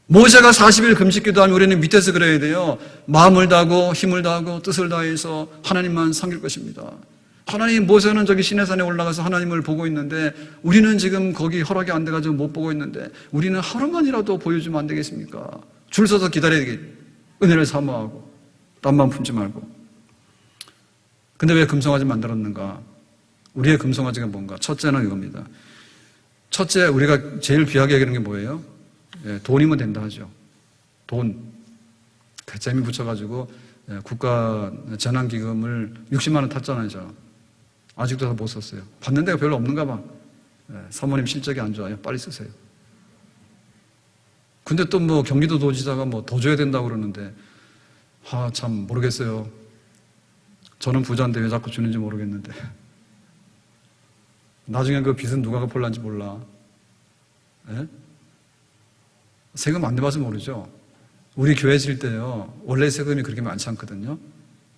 모세가 40일 금식기도하면 우리는 밑에서 그래야 돼요. 마음을 다하고 힘을 다하고 뜻을 다해서 하나님만 섬길 것입니다. 하나님, 모세는 저기 시내산에 올라가서 하나님을 보고 있는데 우리는 지금 거기 허락이 안 돼가지고 못 보고 있는데 우리는 하루만이라도 보여주면 안 되겠습니까? 줄 서서 기다려야 되겠. 은혜를 사모하고 땀만 품지 말고. 근데 왜 금송아지 만들었는가? 우리의 금송아지가 뭔가? 첫째는 이겁니다. 첫째, 우리가 제일 귀하게 여기는 게 뭐예요? 돈이면 된다 하죠. 돈. 그 재미 붙여가지고 국가 재난기금을 60만 원 탔잖아요, 저. 아직도 다 못 썼어요. 받는 데가 별로 없는가 봐. 사모님 실적이 안 좋아요. 빨리 쓰세요. 근데 또 뭐 경기도 도지사가 뭐 더 줘야 된다고 그러는데, 참 모르겠어요. 저는 부자인데 왜 자꾸 주는지 모르겠는데. 나중에 그 빚은 누가 갚을란지 몰라. 예? 세금 안 내봐서 모르죠. 우리 교회 질 때요, 원래 세금이 그렇게 많지 않거든요.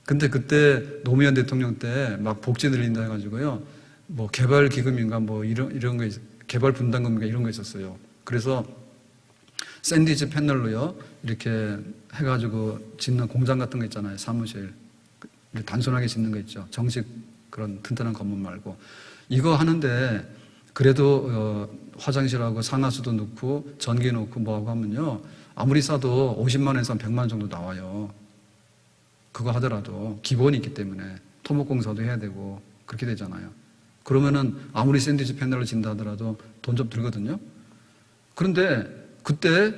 근데 그때 노무현 대통령 때 막 복지 늘린다 해가지고요, 뭐 개발기금인가 뭐 이런 거, 개발분담금인가 이런 거 있었어요. 그래서 샌드위치 패널로요, 이렇게 해가지고 짓는 공장 같은 거 있잖아요, 사무실. 단순하게 짓는 거 있죠. 정식 그런 튼튼한 건물 말고. 이거 하는데 그래도 화장실하고 상하수도 넣고 전기 넣고 뭐하고 하면요, 아무리 싸도 50만 원에서 100만 원 정도 나와요. 그거 하더라도 기본이 있기 때문에 토목공사도 해야 되고 그렇게 되잖아요. 그러면은 아무리 샌드위치 패널을 진다 하더라도 돈 좀 들거든요. 그런데 그때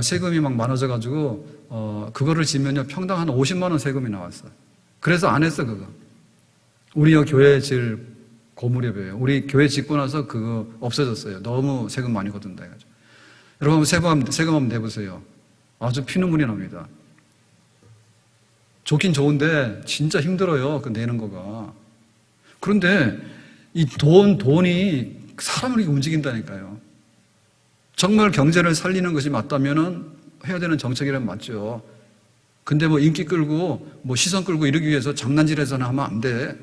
세금이 막 많아져가지고 그거를 지면요, 평당 한 50만 원 세금이 나왔어요. 그래서 안 했어, 그거. 우리 교회 질 고무렵이에요. 우리 교회 짓고 나서 그거 없어졌어요. 너무 세금 많이 걷는다 해가지고. 여러분 세금 한번 내보세요. 아주 피눈물이 납니다. 좋긴 좋은데 진짜 힘들어요, 그 내는 거가. 그런데 이 돈이 사람을 움직인다니까요. 정말 경제를 살리는 것이 맞다면은 해야 되는 정책이라면 맞죠. 근데 뭐 인기 끌고 뭐 시선 끌고 이러기 위해서 장난질해서는 하면 안 돼.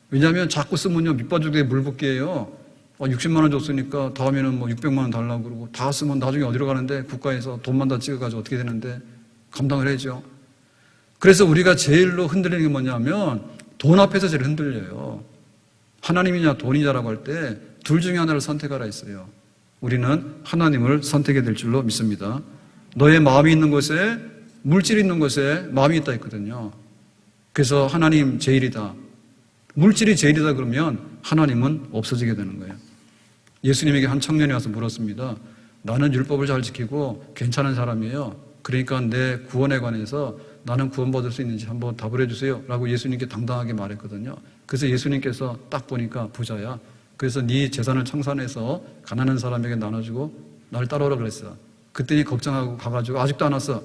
왜냐하면 자꾸 쓰면요 밑바닥에 물 붓기예요. 60만 원 줬으니까 다음에는 뭐 600만 원 달라고 그러고 다 쓰면 나중에 어디로 가는데 국가에서 돈만 다 찍어가지고 어떻게 되는데 감당을 해야죠. 그래서 우리가 제일로 흔들리는 게 뭐냐면 돈 앞에서 제일 흔들려요. 하나님이냐 돈이냐라고 할 때 둘 중에 하나를 선택하라 했어요. 우리는 하나님을 선택해야 될 줄로 믿습니다. 너의 마음이 있는 곳에 물질이 있는 곳에 마음이 있다 했거든요. 그래서 하나님 제일이다. 물질이 제일이다 그러면 하나님은 없어지게 되는 거예요. 예수님에게 한 청년이 와서 물었습니다. 나는 율법을 잘 지키고 괜찮은 사람이에요. 그러니까 내 구원에 관해서 나는 구원받을 수 있는지 한번 답을 해주세요 라고 예수님께 당당하게 말했거든요. 그래서 예수님께서 딱 보니까 부자야. 그래서 네 재산을 청산해서 가난한 사람에게 나눠주고 날 따라오라 그랬어. 그랬더니 걱정하고 가가지고 아직도 안 왔어.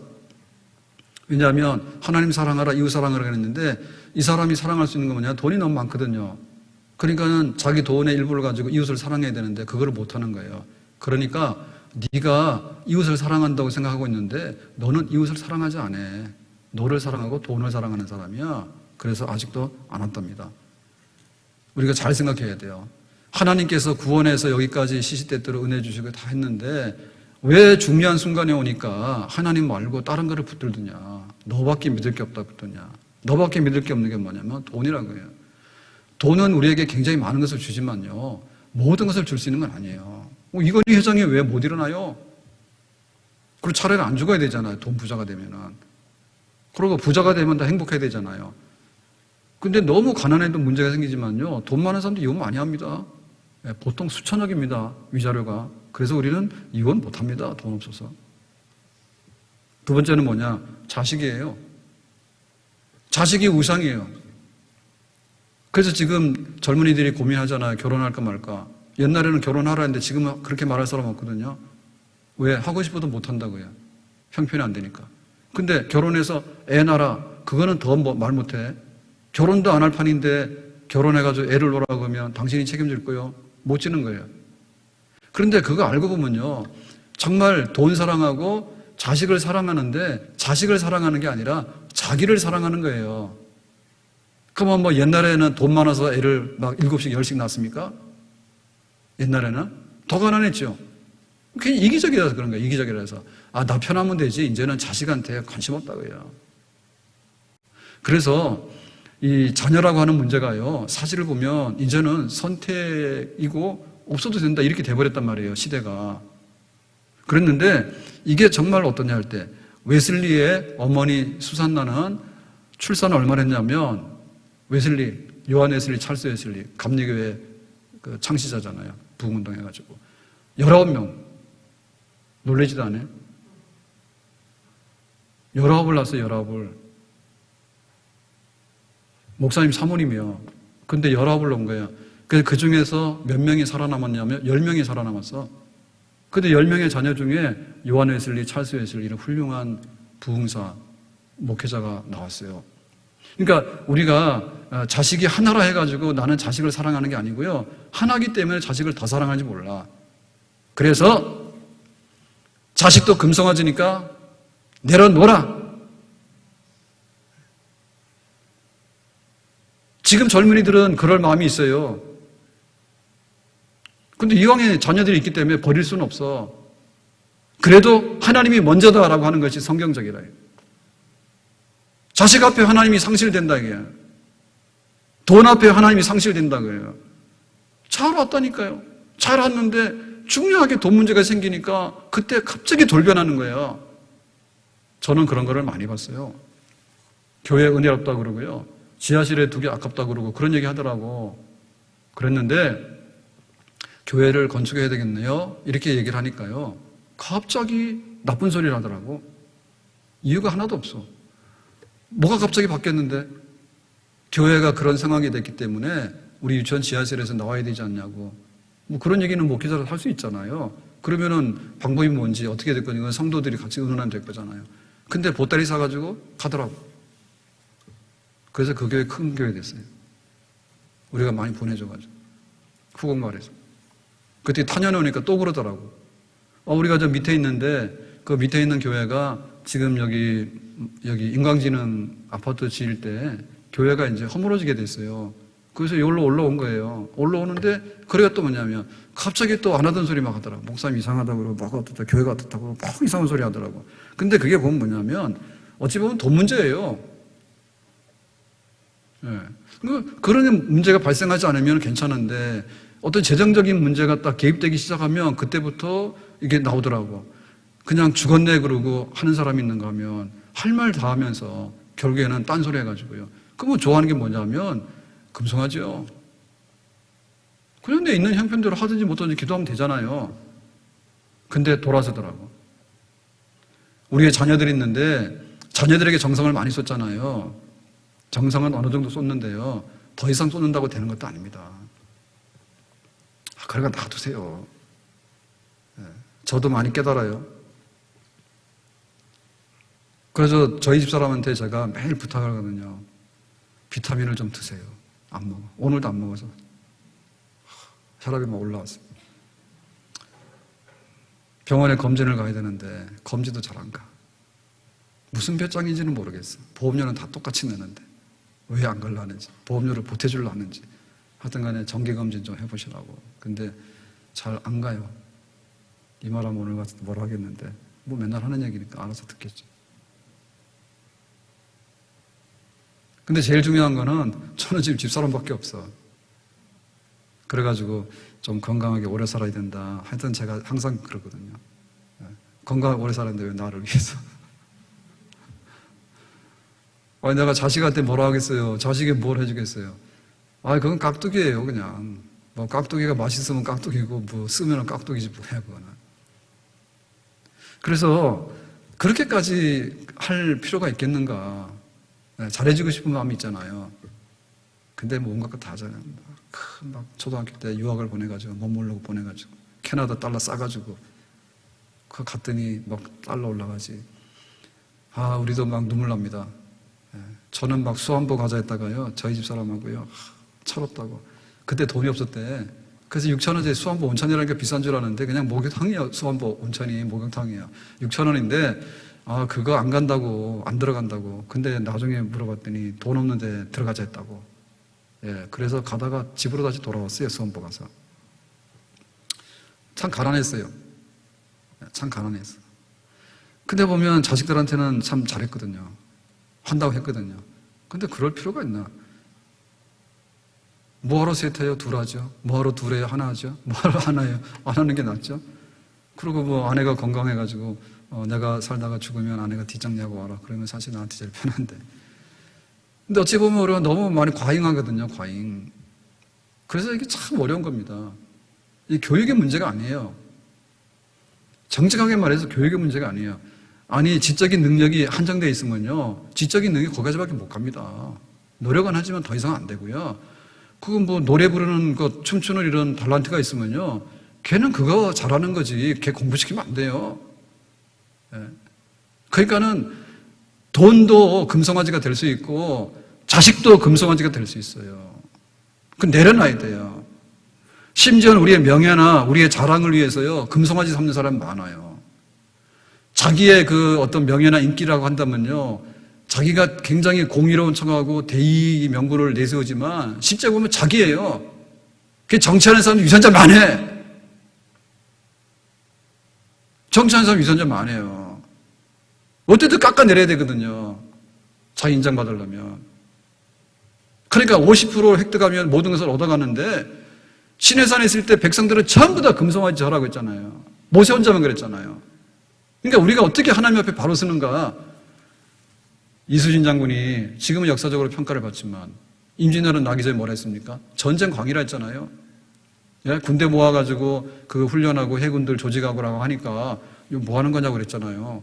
왜냐하면 하나님 사랑하라 이웃 사랑하라 그랬는데 이 사람이 사랑할 수 있는 건 뭐냐? 돈이 너무 많거든요. 그러니까는 자기 돈의 일부를 가지고 이웃을 사랑해야 되는데 그걸 못하는 거예요. 그러니까 네가 이웃을 사랑한다고 생각하고 있는데 너는 이웃을 사랑하지 않아. 너를 사랑하고 돈을 사랑하는 사람이야. 그래서 아직도 안 왔답니다. 우리가 잘 생각해야 돼요. 하나님께서 구원해서 여기까지 시시때때로 은혜 주시고 다 했는데 왜 중요한 순간에 오니까 하나님 말고 다른 거를 붙들더냐. 너밖에 믿을 게 없다 붙더냐. 너밖에 믿을 게 없는 게 뭐냐면 돈이라고 해요. 돈은 우리에게 굉장히 많은 것을 주지만요 모든 것을 줄 수 있는 건 아니에요. 이건희 회장이 왜 못 일어나요? 그리고 차라리 안 죽어야 되잖아요. 돈 부자가 되면은. 그리고 부자가 되면 다 행복해야 되잖아요. 근데 너무 가난해도 문제가 생기지만요 돈 많은 사람도 이혼 많이 합니다. 보통 수천억입니다. 위자료가. 그래서 우리는 이혼 못합니다. 돈 없어서. 두 번째는 뭐냐? 자식이에요. 자식이 우상이에요. 그래서 지금 젊은이들이 고민하잖아요. 결혼할까 말까. 옛날에는 결혼하라 했는데 지금은 그렇게 말할 사람 없거든요. 왜? 하고 싶어도 못한다고요. 형편이 안 되니까. 근데 결혼해서 애 낳아라. 그거는 더 말 못해. 결혼도 안 할 판인데 결혼해가지고 애를 놓으라고 하면 당신이 책임질 거요. 못 지는 거예요. 그런데 그거 알고 보면요. 정말 돈 사랑하고 자식을 사랑하는데 자식을 사랑하는 게 아니라 자기를 사랑하는 거예요. 그러면 뭐 옛날에는 돈 많아서 애를 막 7씩 10씩 낳습니까? 옛날에는 더 가난했죠. 그냥 이기적이라서 그런 거예요. 이기적이라서. 나 편하면 되지. 이제는 자식한테 관심 없다고요. 그래서 이 자녀라고 하는 문제가요. 사실을 보면 이제는 선택이고 없어도 된다 이렇게 돼버렸단 말이에요. 시대가. 그랬는데 이게 정말 어떠냐 할 때 웨슬리의 어머니 수산나는 출산을 얼마나 했냐면 웨슬리, 요한 웨슬리, 찰스 웨슬리 감리교회 그 창시자잖아요. 부흥운동 해가지고 19명 놀라지도 않아요? 19을 낳았어요. 19을. 목사님 사모님이요. 근데 19을 놓은 거예요. 그 중에서 몇 명이 살아남았냐면 10명이 살아남았어. 근데 10명의 자녀 중에 요한 웨슬리, 찰스 웨슬리 이런 훌륭한 부흥사, 목회자가 나왔어요. 그러니까 우리가 자식이 하나라 해가지고 나는 자식을 사랑하는 게 아니고요. 하나기 때문에 자식을 더 사랑하는지 몰라. 그래서 자식도 금성화지니까 내려놓아라. 지금 젊은이들은 그럴 마음이 있어요. 근데 이왕에 자녀들이 있기 때문에 버릴 수는 없어. 그래도 하나님이 먼저다라고 하는 것이 성경적이라. 자식 앞에 하나님이 상실된다 이게. 돈 앞에 하나님이 상실된다 그래요. 잘 왔다니까요. 잘 왔는데 중요하게 돈 문제가 생기니까 그때 갑자기 돌변하는 거예요. 저는 그런 거를 많이 봤어요. 교회 은혜롭다 그러고요. 지하실에 두기 아깝다 그러고 그런 얘기 하더라고. 그랬는데 교회를 건축해야 되겠네요. 이렇게 얘기를 하니까요. 갑자기 나쁜 소리를 하더라고. 이유가 하나도 없어. 뭐가 갑자기 바뀌었는데? 교회가 그런 상황이 됐기 때문에 우리 유치원 지하실에서 나와야 되지 않냐고. 뭐 그런 얘기는 목회자로 할 수 있잖아요. 그러면은 방법이 뭔지 어떻게 될 거니까 성도들이 같이 의논하면 될 거잖아요. 근데 보따리 사가지고 가더라고. 그래서 그 교회 큰 교회 됐어요. 우리가 많이 보내줘가지고. 후곡마을에서. 그때 탄현에 오니까 또 그러더라고. 우리가 저 밑에 있는데 그 밑에 있는 교회가 지금 여기 여기 인공지능 아파트 지을 때 교회가 이제 허물어지게 됐어요. 그래서 여기로 올라온 거예요. 올라오는데 그래가 또 뭐냐면 갑자기 또 안 하던 소리 막 하더라고. 목사님 이상하다고 그러고 막 어떻다 교회가 어떻다고 막 이상한 소리 하더라고. 근데 그게 보면 뭐냐면 어찌 보면 돈 문제예요. 예. 그런 문제가 발생하지 않으면 괜찮은데 어떤 재정적인 문제가 딱 개입되기 시작하면 그때부터 이게 나오더라고. 그냥 죽었네 그러고 하는 사람이 있는가 하면 할 말 다 하면서 결국에는 딴소리 해가지고요. 그러면 좋아하는 게 뭐냐면 금송아지요. 그냥 내 있는 형편대로 하든지 못하든지 기도하면 되잖아요. 근데 돌아서더라고. 우리의 자녀들이 있는데 자녀들에게 정성을 많이 썼잖아요. 정성은 어느 정도 쏟는데요. 더 이상 쏟는다고 되는 것도 아닙니다. 그러니까 놔두세요. 저도 많이 깨달아요. 그래서 저희 집사람한테 제가 매일 부탁을 하거든요. 비타민을 좀 드세요. 안 먹어. 오늘도 안 먹어서 혈압이 막 올라왔어요. 병원에 검진을 가야 되는데 검진도 잘 안 가. 무슨 배짱인지는 모르겠어. 보험료는 다 똑같이 내는데 왜 안 가려 하는지, 보험료를 보태주려 하는지. 하여튼 간에 정기검진 좀 해보시라고. 근데 잘 안 가요. 이 말하면 오늘 같은 뭐라 하겠는데 뭐 맨날 하는 얘기니까 알아서 듣겠죠. 근데 제일 중요한 거는 저는 지금 집사람밖에 없어. 그래가지고 좀 건강하게 오래 살아야 된다. 하여튼 제가 항상 그러거든요. 건강하게 오래 살았는데 왜 나를 위해서. 아니, 내가 자식한테 뭐라 하겠어요. 자식이 뭘 해주겠어요. 그건 깍두기예요, 그냥. 뭐 깍두기가 맛있으면 깍두기고 뭐 쓰면 깍두기지 뭐야, 그거는. 그래서 그렇게까지 할 필요가 있겠는가. 잘해주고 싶은 마음이 있잖아요. 근데 뭐 온갖 거 다 하잖아요. 막 초등학교 때 유학을 보내가지고 못 모르고 보내가지고 캐나다 달러 싸가지고 그 갔더니 막 달러 올라가지. 우리도 막 눈물 납니다. 저는 막 수안보 가자 했다가요. 저희 집 사람하고요. 철없다고. 그때 돈이 없었대. 그래서 6,000원짜리 수안보 온천이라는 게 비싼 줄 아는데 그냥 목욕탕이에요. 수안보 온천이 목욕탕이에요. 6,000원인데 그거 안 간다고, 안 들어간다고. 근데 나중에 물어봤더니 돈 없는데 들어가자 했다고. 그래서 가다가 집으로 다시 돌아왔어요. 수안보 가서. 참 가난했어요. 참 가난했어. 근데 보면 자식들한테는 참 잘했거든요. 한다고 했거든요. 근데 그럴 필요가 있나? 뭐하러 셋해요? 둘 하죠. 뭐하러 둘해요? 하나 하죠. 뭐하러 하나예요? 안 하는 게 낫죠. 그리고 뭐 아내가 건강해가지고 내가 살다가 죽으면 아내가 뒷장내고 와라. 그러면 사실 나한테 제일 편한데. 근데 어찌 보면 우리가 너무 많이 과잉하거든요. 과잉. 그래서 이게 참 어려운 겁니다. 이 교육의 문제가 아니에요. 정직하게 말해서 교육의 문제가 아니에요. 아니, 지적인 능력이 한정되어 있으면요, 지적인 능력이 거기까지밖에 못 갑니다. 노력은 하지만 더 이상 안 되고요. 그건 뭐 노래 부르는 것, 춤추는 이런 탤런트가 있으면요, 걔는 그거 잘하는 거지. 걔 공부시키면 안 돼요. 그러니까는 돈도 금송아지가 될 수 있고 자식도 금송아지가 될 수 있어요. 그 내려놔야 돼요. 심지어는 우리의 명예나 우리의 자랑을 위해서요, 금송아지 삼는 사람 많아요. 자기의 그 어떤 명예나 인기라고 한다면요, 자기가 굉장히 공의로운 척하고 대의 명분을 내세우지만 실제 보면 자기예요. 그 정치하는 사람 유선자 많아. 정치하는 사람 유선자 많아요. 어쨌든 깎아내려야 되거든요. 자기 인정받으려면. 그러니까 50% 획득하면 모든 것을 얻어가는데 시내산에 있을 때 백성들은 전부 다 금송아지 절하고 있잖아요. 모세 혼자만 그랬잖아요. 그러니까 우리가 어떻게 하나님 앞에 바로 서는가. 이수진 장군이 지금은 역사적으로 평가를 받지만 임진왜란 나기 전에 뭐라 했습니까? 전쟁 광이라 했잖아요. 군대 모아가지고 그 훈련하고 해군들 조직하고라고 하니까 이거 뭐 하는 거냐고 그랬잖아요.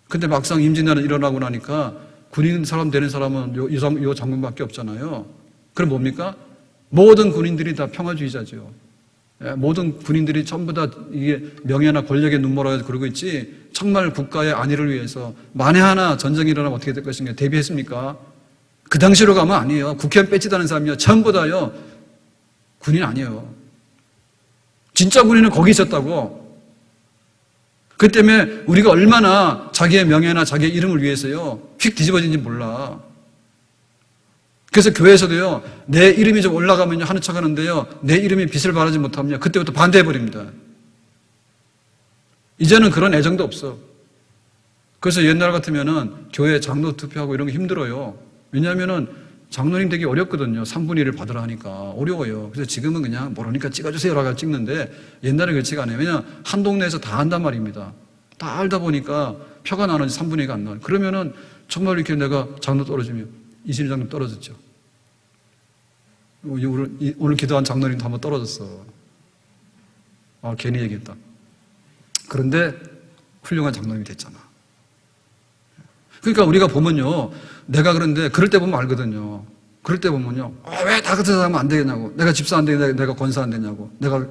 근데 막상 임진왜란 일어나고 나니까 군인 사람 되는 사람은 요 장군밖에 없잖아요. 그럼 뭡니까? 모든 군인들이 다 평화주의자죠. 모든 군인들이 전부 다 이게 명예나 권력의 눈물을 그러고 있지, 정말 국가의 안위를 위해서 만에 하나 전쟁이 일어나면 어떻게 될 것인가 대비했습니까? 그 당시로 가면 아니에요. 국회의원 뺏지다는 사람이요, 전부 다요 군인 아니에요. 진짜 군인은 거기 있었다고. 그 때문에 우리가 얼마나 자기의 명예나 자기의 이름을 위해서요, 휙 뒤집어진지 몰라. 그래서 교회에서도요, 내 이름이 좀 올라가면요, 하는 척 하는데요, 내 이름이 빛을 발하지 못하면 그때부터 반대해버립니다. 이제는 그런 애정도 없어. 그래서 옛날 같으면은 교회 장로 투표하고 이런 게 힘들어요. 왜냐하면은 장로님 되기 어렵거든요. 3분의 1을 받으라 하니까 어려워요. 그래서 지금은 그냥 모르니까 찍어주세요라고 찍는데 옛날에 그렇지가 않아요. 왜냐하면 한 동네에서 다 안단 말입니다. 다 알다 보니까 표가 나는지 3분의 1가 안 나와요. 그러면은 정말 이렇게 내가 장로 떨어지면 이신희 장로 떨어졌죠. 오늘 기도한 장로님도 한번 떨어졌어. 아, 괜히 얘기했다. 그런데 훌륭한 장로님이 됐잖아. 그러니까 우리가 보면요, 내가 그런데 그럴 때 보면 알거든요. 그럴 때 보면요, 왜 다 같은 사람은 안 되겠냐고, 내가 집사 안 되겠냐고, 내가 권사 안 되냐고, 내가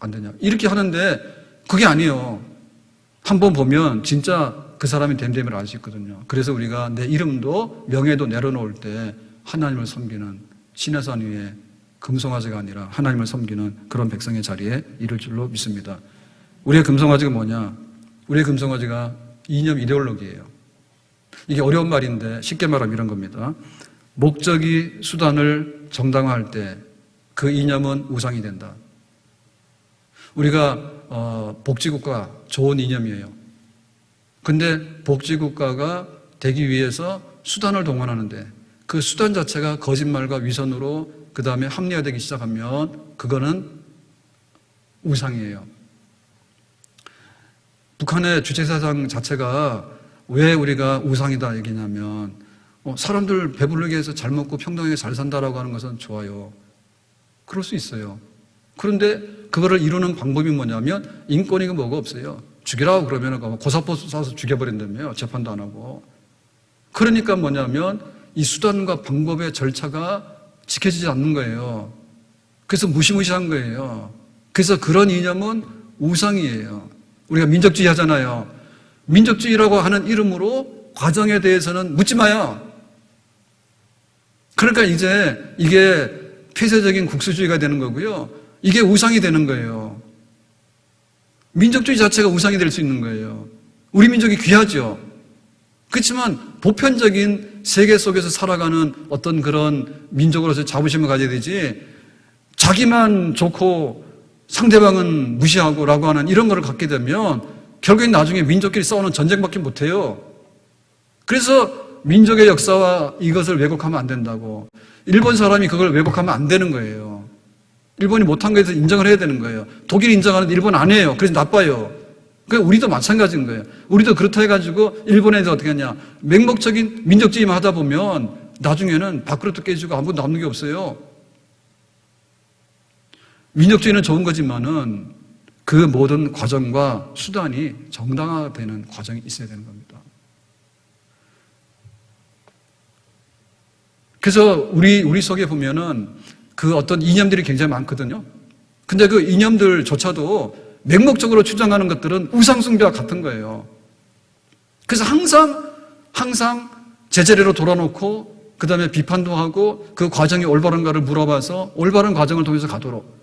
안 되냐고 이렇게 하는데 그게 아니에요. 한번 보면 진짜 그 사람이 됨됨이를 알 수 있거든요. 그래서 우리가 내 이름도 명예도 내려놓을 때 하나님을 섬기는 신의 산 위에 금송아지가 아니라 하나님을 섬기는 그런 백성의 자리에 이를 줄로 믿습니다. 우리의 금송아지가 뭐냐? 우리의 금송아지가 이념 이데올로기예요. 이게 어려운 말인데 쉽게 말하면 이런 겁니다. 목적이 수단을 정당화할 때 그 이념은 우상이 된다. 우리가 복지국가 좋은 이념이에요. 근데 복지국가가 되기 위해서 수단을 동원하는데 그 수단 자체가 거짓말과 위선으로 그 다음에 합리화되기 시작하면 그거는 우상이에요. 북한의 주체사상 자체가 왜 우리가 우상이다 얘기냐면 사람들 배부르게 해서 잘 먹고 평등하게 잘 산다라고 하는 것은 좋아요. 그럴 수 있어요. 그런데 그거를 이루는 방법이 뭐냐면 인권이고 뭐가 없어요. 죽이라고 그러면 고사포 쏴서 죽여버린다며요. 재판도 안 하고. 그러니까 뭐냐면 이 수단과 방법의 절차가 지켜지지 않는 거예요. 그래서 무시무시한 거예요. 그래서 그런 이념은 우상이에요. 우리가 민족주의 하잖아요. 민족주의라고 하는 이름으로 과정에 대해서는 묻지 마요. 그러니까 이제 이게 폐쇄적인 국수주의가 되는 거고요. 이게 우상이 되는 거예요. 민족주의 자체가 우상이 될 수 있는 거예요. 우리 민족이 귀하죠. 그렇지만 보편적인 세계 속에서 살아가는 어떤 그런 민족으로서 자부심을 가져야 되지, 자기만 좋고 상대방은 무시하고 라고 하는 이런 거를 갖게 되면 결국엔 나중에 민족끼리 싸우는 전쟁밖에 못해요. 그래서 민족의 역사와 이것을 왜곡하면 안 된다고. 일본 사람이 그걸 왜곡하면 안 되는 거예요. 일본이 못한 거에 대해서 인정을 해야 되는 거예요. 독일이 인정하는데 일본 안 해요. 그래서 나빠요. 그러니까 우리도 마찬가지인 거예요. 우리도 그렇다 해가지고 일본에서 어떻게 하냐, 맹목적인 민족주의만 하다 보면 나중에는 밥그릇도 깨지고 아무것도 남는 게 없어요. 민족주의는 좋은 거지만은 그 모든 과정과 수단이 정당화되는 과정이 있어야 되는 겁니다. 그래서 우리 속에 보면은 그 어떤 이념들이 굉장히 많거든요. 근데 그 이념들조차도 맹목적으로 주장하는 것들은 우상숭배와 같은 거예요. 그래서 항상 제자리로 돌아놓고 그 다음에 비판도 하고 그 과정이 올바른가를 물어봐서 올바른 과정을 통해서 가도록,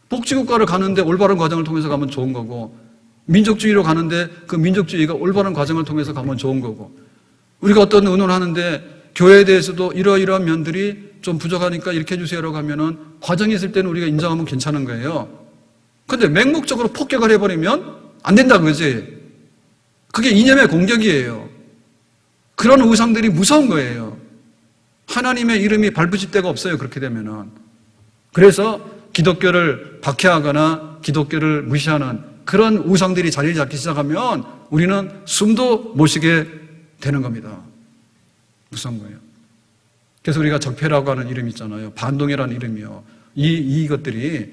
복지국가를 가는데 올바른 과정을 통해서 가면 좋은 거고, 민족주의로 가는데 그 민족주의가 올바른 과정을 통해서 가면 좋은 거고, 우리가 어떤 의논을 하는데 교회에 대해서도 이러이러한 면들이 좀 부족하니까 이렇게 해주세요라고 하면은 과정이 있을 때는 우리가 인정하면 괜찮은 거예요. 근데 맹목적으로 폭격을 해버리면 안 된다 그거지. 그게 이념의 공격이에요. 그런 우상들이 무서운 거예요. 하나님의 이름이 발붙일 데가 없어요. 그렇게 되면은. 그래서 기독교를 박해하거나 기독교를 무시하는 그런 우상들이 자리를 잡기 시작하면 우리는 숨도 못 쉬게 되는 겁니다. 무서운 거예요. 그래서 우리가 적폐라고 하는 이름이 있잖아요. 반동이라는 이름이요. 이것들이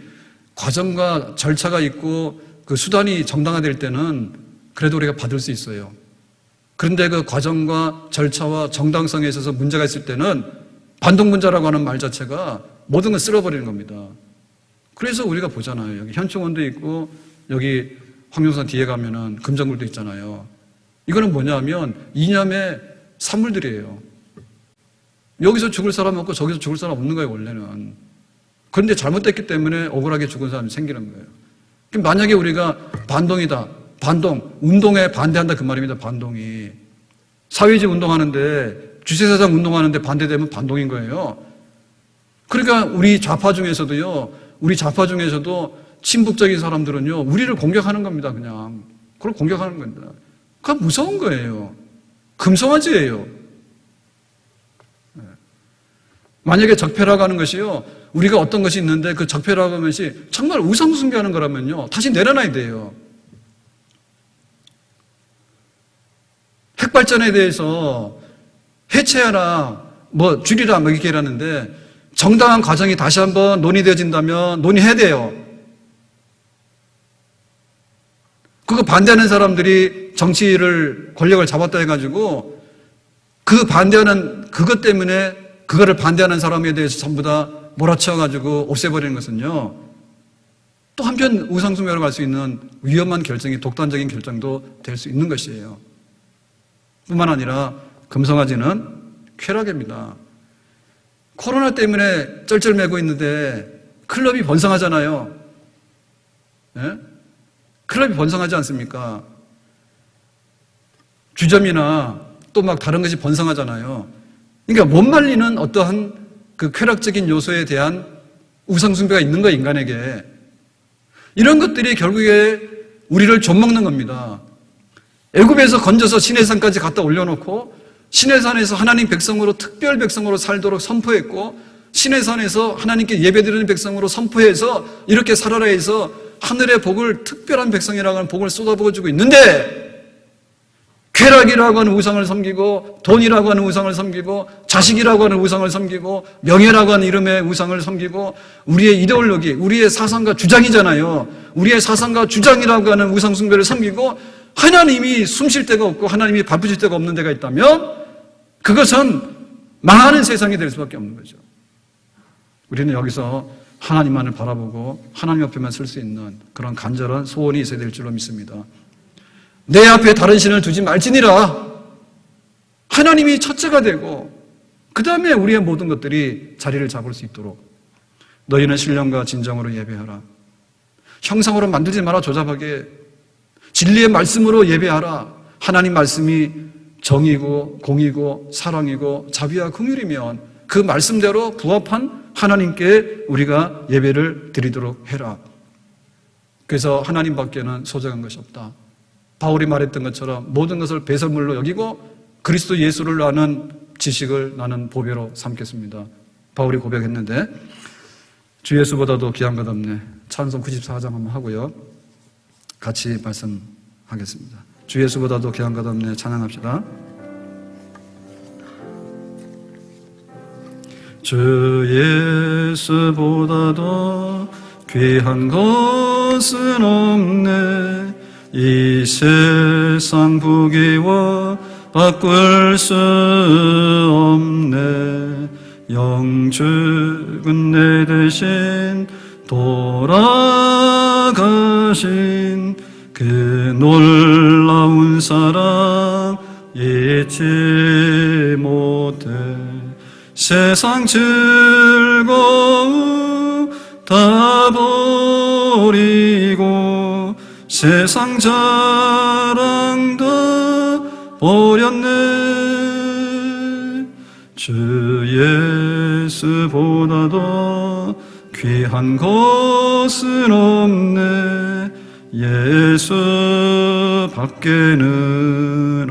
과정과 절차가 있고 그 수단이 정당화될 때는 그래도 우리가 받을 수 있어요. 그런데 그 과정과 절차와 정당성에 있어서 문제가 있을 때는 반동분자라고 하는 말 자체가 모든 걸 쓸어버리는 겁니다. 그래서 우리가 보잖아요. 여기 현충원도 있고 여기 황룡산 뒤에 가면은 금정굴도 있잖아요. 이거는 뭐냐면 이념의 산물들이에요. 여기서 죽을 사람 없고 저기서 죽을 사람 없는 거예요, 원래는. 그런데 잘못됐기 때문에 억울하게 죽은 사람이 생기는 거예요. 만약에 우리가 반동이다, 반동, 운동에 반대한다 그 말입니다. 반동이. 사회주의 운동하는데, 주체사상 운동하는데 반대되면 반동인 거예요. 그러니까 우리 좌파 중에서도 친북적인 사람들은요, 우리를 공격하는 겁니다, 그냥. 그걸 공격하는 겁니다. 그건 무서운 거예요. 금송아지예요. 만약에 적폐라고 하는 것이요, 우리가 어떤 것이 있는데 그 적폐라고 하는 것이 정말 우상숭배하는 거라면요, 다시 내려놔야 돼요. 핵발전에 대해서 해체하라, 줄이라, 이렇게 하는데 정당한 과정이 다시 한번 논의되어진다면 논의해야 돼요. 그거 반대하는 사람들이 정치를, 권력을 잡았다 해가지고 그 반대하는, 그것 때문에 그거를 반대하는 사람에 대해서 전부 다 몰아치워가지고 없애버리는 것은요, 또 한편 우상숭배로 갈 수 있는 위험한 결정이, 독단적인 결정도 될 수 있는 것이에요. 뿐만 아니라 금송아지는 쾌락입니다. 코로나 때문에 쩔쩔매고 있는데 클럽이 번성하잖아요. 예? 클럽이 번성하지 않습니까? 주점이나 또 막 다른 것이 번성하잖아요. 그러니까 못 말리는 어떠한 그 쾌락적인 요소에 대한 우상숭배가 있는 거예요, 인간에게. 이런 것들이 결국에 우리를 좀먹는 겁니다. 애굽에서 건져서 시내산까지 갖다 올려놓고 시내산에서 하나님 백성으로, 특별 백성으로 살도록 선포했고, 시내산에서 하나님께 예배드리는 백성으로 선포해서 이렇게 살아라 해서 하늘의 복을, 특별한 백성이라고 하는 복을 쏟아부어주고 있는데, 쾌락이라고 하는 우상을 섬기고, 돈이라고 하는 우상을 섬기고, 자식이라고 하는 우상을 섬기고, 명예라고 하는 이름의 우상을 섬기고, 우리의 이데올로기, 우리의 사상과 주장이잖아요. 우리의 사상과 주장이라고 하는 우상 숭배를 섬기고, 하나님이 숨쉴 데가 없고 하나님이 바쁘실 데가 없는 데가 있다면 그것은 망하는 세상이 될 수밖에 없는 거죠. 우리는 여기서 하나님만을 바라보고 하나님 옆에만 설 수 있는 그런 간절한 소원이 있어야 될 줄로 믿습니다. 내 앞에 다른 신을 두지 말지니라. 하나님이 첫째가 되고 그 다음에 우리의 모든 것들이 자리를 잡을 수 있도록 너희는 신령과 진정으로 예배하라. 형상으로 만들지 마라. 조잡하게 진리의 말씀으로 예배하라. 하나님 말씀이 정의고 공의고 사랑이고 자비와 긍휼이면 그 말씀대로 부합한 하나님께 우리가 예배를 드리도록 해라. 그래서 하나님 밖에는 소중한 것이 없다. 바울이 말했던 것처럼 모든 것을 배설물로 여기고 그리스도 예수를 아는 지식을 나는 보배로 삼겠습니다. 바울이 고백했는데 주 예수보다도 귀한 것 없네. 찬송 94장 한번 하고요. 같이 말씀하겠습니다. 주 예수보다도 귀한 것 없네. 찬양합시다. 주 예수보다도 귀한 것은 없네. 이 세상 부귀와 바꿀 수 없네. 영죽은 내 대신 돌아가신 그 놀라운 사랑 잊지 못해. 세상 즐거움 다 버리고 세상 자랑 다 버렸네. 주 예수보다도 귀한 것은 없네. 예수 밖에는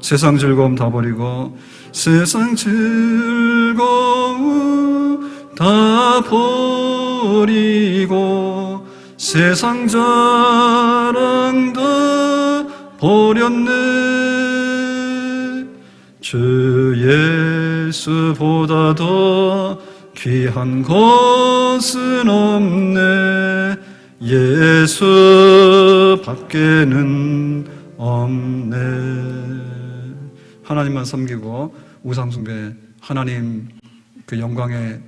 세상 즐거움 다 버리고 세상 즐거움 다 버리고 세상 자랑 다 버렸네. 주 예수보다도 귀한 것은 없네. 예수 밖에는 없네. 하나님만 섬기고 우상숭배, 하나님 그 영광에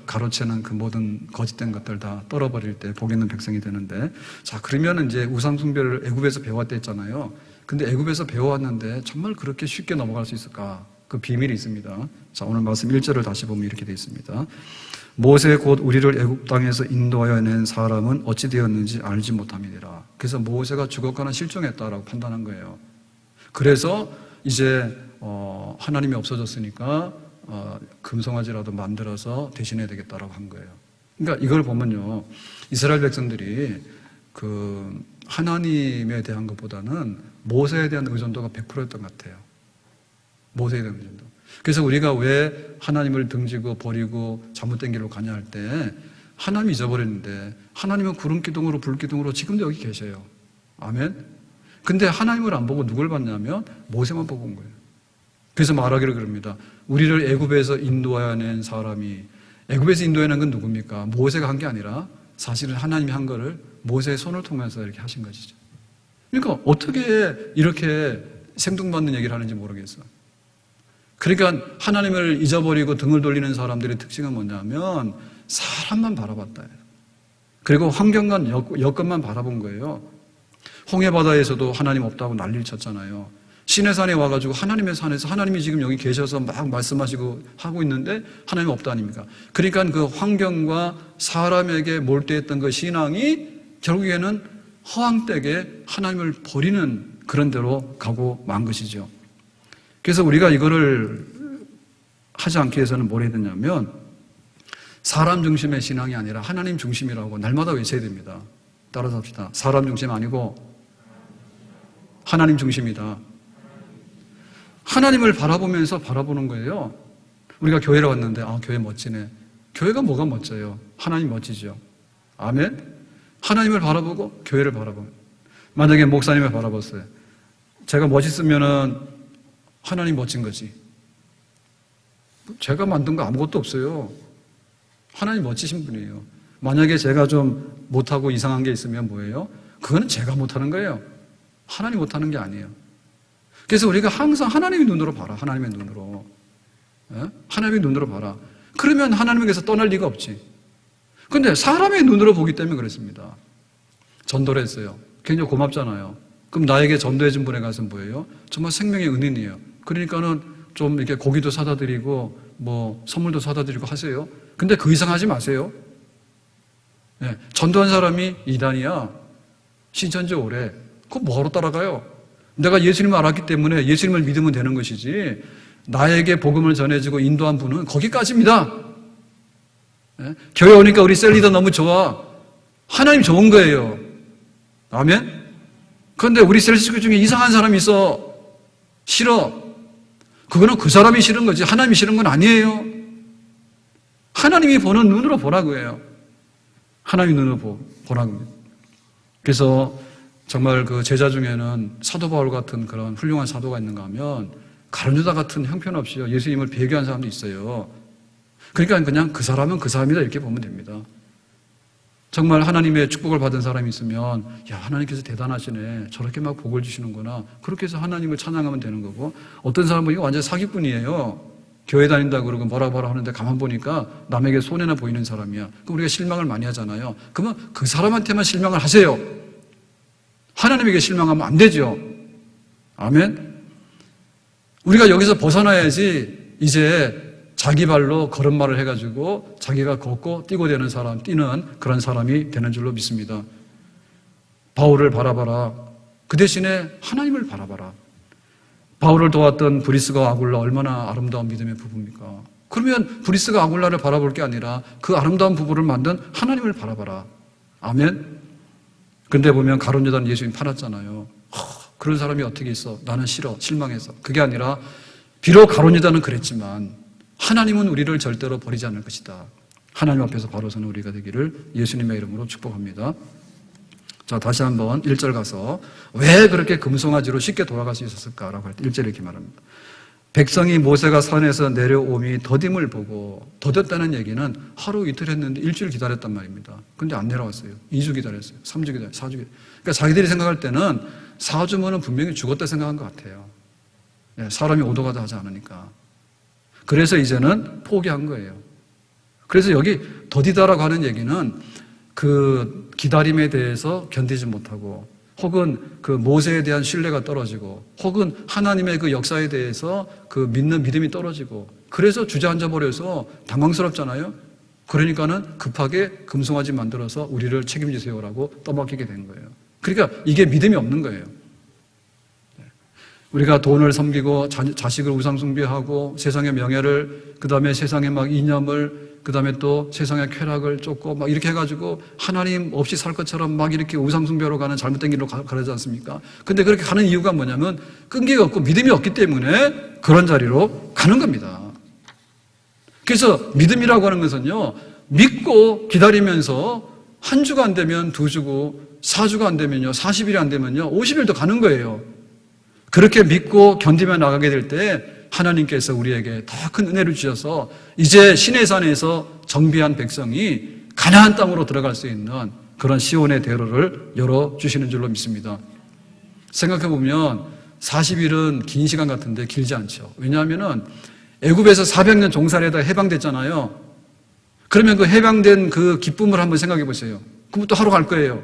가로채는 그 모든 거짓된 것들 다 떨어버릴 때 복 있는 백성이 되는데, 자, 그러면 이제 우상숭배를 애굽에서 배웠다 했잖아요. 근데 애굽에서 배워왔는데 정말 그렇게 쉽게 넘어갈 수 있을까? 그 비밀이 있습니다. 자, 오늘 말씀 1절을 다시 보면 이렇게 되어 있습니다. 모세 곧 우리를 애굽 땅에서 인도하여 낸 사람은 어찌 되었는지 알지 못함이니라. 그래서 모세가 죽었거나 실종했다라고 판단한 거예요. 그래서 이제 하나님이 없어졌으니까 금송아지라도 만들어서 대신해야 되겠다라고 한 거예요. 그러니까 이걸 보면요, 이스라엘 백성들이 그 하나님에 대한 것보다는 모세에 대한 의존도가 100%였던 것 같아요. 모세에 대한 의존도. 그래서 우리가 왜 하나님을 등지고 버리고 잘못된 길로 가냐 할 때 하나님 잊어버렸는데 하나님은 구름 기둥으로 불 기둥으로 지금도 여기 계셔요. 아멘. 근데 하나님을 안 보고 누굴 봤냐면 모세만 보고 온 거예요. 그래서 말하기를 그럽니다. 우리를 애굽에서 인도하여 낸 사람이, 애굽에서 인도해낸 건 누굽니까? 모세가 한 게 아니라 사실은 하나님이 한 거를 모세의 손을 통해서 이렇게 하신 것이죠. 그러니까 어떻게 이렇게 생뚱맞는 얘기를 하는지 모르겠어요. 그러니까 하나님을 잊어버리고 등을 돌리는 사람들의 특징은 뭐냐면 사람만 바라봤다. 그리고 환경과 여건만 바라본 거예요. 홍해바다에서도 하나님 없다고 난리를 쳤잖아요. 시내산에 와가지고 하나님의 산에서 하나님이 지금 여기 계셔서 막 말씀하시고 하고 있는데 하나님 없다 아닙니까? 그러니까 그 환경과 사람에게 몰두했던 그 신앙이 결국에는 허황되게 하나님을 버리는 그런 데로 가고 만 것이죠. 그래서 우리가 이거를 하지 않기 위해서는 뭘 해야 되냐면 사람 중심의 신앙이 아니라 하나님 중심이라고 날마다 외쳐야 됩니다. 따라서 합시다. 사람 중심 아니고 하나님 중심이다. 하나님을 바라보면서 바라보는 거예요. 우리가 교회를 왔는데 교회 멋지네. 교회가 뭐가 멋져요? 하나님 멋지죠. 아멘. 하나님을 바라보고 교회를 바라보면, 만약에 목사님을 바라봤어요. 제가 멋있으면은 하나님 멋진 거지. 제가 만든 거 아무것도 없어요. 하나님 멋지신 분이에요. 만약에 제가 좀 못하고 이상한 게 있으면 뭐예요? 그거는 제가 못하는 거예요. 하나님 못하는 게 아니에요. 그래서 우리가 항상 하나님의 눈으로 봐라. 하나님의 눈으로. 하나님의 눈으로 봐라. 그러면 하나님에게서 떠날 리가 없지. 근데 사람의 눈으로 보기 때문에 그렇습니다. 전도를 했어요. 굉장히 고맙잖아요. 그럼 나에게 전도해 준 분에 가서 뭐예요? 정말 생명의 은인이에요. 그러니까는 좀 이렇게 고기도 사다 드리고 뭐 선물도 사다 드리고 하세요. 근데 그 이상 하지 마세요. 전도한 사람이 이단이야. 신천지 오래. 그거 뭐하러 따라가요? 내가 예수님을 알았기 때문에 예수님을 믿으면 되는 것이지, 나에게 복음을 전해주고 인도한 분은 거기까지입니다. 교회 오니까 우리 셀리더 너무 좋아. 하나님 좋은 거예요. 아멘? 그런데 우리 셀 식구 중에 이상한 사람이 있어. 싫어. 그거는 그 사람이 싫은 거지 하나님이 싫은 건 아니에요. 하나님이 보는 눈으로 보라고 해요. 하나님 눈으로 보라고 합니다. 그래서 정말 그 제자 중에는 사도 바울 같은 그런 훌륭한 사도가 있는가 하면 가룟유다 같은 형편없이 예수님을 배교한 사람도 있어요. 그러니까 그냥 그 사람은 그 사람이다 이렇게 보면 됩니다. 정말 하나님의 축복을 받은 사람이 있으면 야, 하나님께서 대단하시네. 저렇게 막 복을 주시는구나. 그렇게 해서 하나님을 찬양하면 되는 거고, 어떤 사람은 이거 완전 사기꾼이에요. 교회 다닌다 그러고 뭐라 하는데 가만 보니까 남에게 손해나 보이는 사람이야. 그럼 우리가 실망을 많이 하잖아요. 그러면 그 사람한테만 실망을 하세요. 하나님에게 실망하면 안 되죠. 아멘. 우리가 여기서 벗어나야지 이제 자기 발로 걸음마를 해가지고 자기가 걷고 뛰고 되는 사람, 뛰는 그런 사람이 되는 줄로 믿습니다. 바울을 바라봐라. 그 대신에 하나님을 바라봐라. 바울을 도왔던 브리스가 아굴라 얼마나 아름다운 믿음의 부부입니까? 그러면 브리스가 아굴라를 바라볼 게 아니라 그 아름다운 부부를 만든 하나님을 바라봐라. 아멘. 근데 보면 가룟유다는 예수님 팔았잖아요. 그런 사람이 어떻게 있어? 나는 싫어. 실망해서. 그게 아니라 비록 가룟유다는 그랬지만 하나님은 우리를 절대로 버리지 않을 것이다. 하나님 앞에서 바로 서는 우리가 되기를 예수님의 이름으로 축복합니다. 자, 다시 한번 1절 가서 왜 그렇게 금송아지로 쉽게 돌아갈 수 있었을까라고 할 때 1절 이렇게 말합니다. 백성이 모세가 산에서 내려옴이 더딤을 보고, 더뎠다는 얘기는 하루 이틀 했는데 일주일 기다렸단 말입니다. 근데 안 내려왔어요. 2주 기다렸어요. 3주 기다렸어요. 4주 기다렸어요. 그러니까 자기들이 생각할 때는 4주면은 분명히 죽었다 생각한 것 같아요. 사람이 오도가도 하지 않으니까. 그래서 이제는 포기한 거예요. 그래서 여기 더디다라고 하는 얘기는 그 기다림에 대해서 견디지 못하고, 혹은 그 모세에 대한 신뢰가 떨어지고, 혹은 하나님의 그 역사에 대해서 그 믿는 믿음이 떨어지고, 그래서 주저앉아 버려서 당황스럽잖아요. 그러니까는 급하게 금송아지 만들어서 우리를 책임지세요라고 떠맡기게 된 거예요. 그러니까 이게 믿음이 없는 거예요. 우리가 돈을 섬기고 자식을 우상숭배하고 세상의 명예를, 그 다음에 세상의 막 이념을, 그 다음에 또 세상의 쾌락을 쫓고 막 이렇게 해가지고 하나님 없이 살 것처럼 막 이렇게 우상숭배로 가는 잘못된 길로 가지 않습니까? 근데 그렇게 가는 이유가 뭐냐면 끈기가 없고 믿음이 없기 때문에 그런 자리로 가는 겁니다. 그래서 믿음이라고 하는 것은요, 믿고 기다리면서 한 주가 안 되면 두 주고 4주가 안 되면요 40일이 안 되면요 50일도 가는 거예요. 그렇게 믿고 견디며 나가게 될 때 하나님께서 우리에게 더 큰 은혜를 주셔서 이제 시내산에서 정비한 백성이 가나안 땅으로 들어갈 수 있는 그런 시온의 대로를 열어주시는 줄로 믿습니다. 생각해보면 40일은 긴 시간 같은데 길지 않죠. 왜냐하면 애굽에서 400년 종살이하다 해방됐잖아요. 그러면 그 해방된 그 기쁨을 한번 생각해 보세요. 그럼 또 하루 갈 거예요.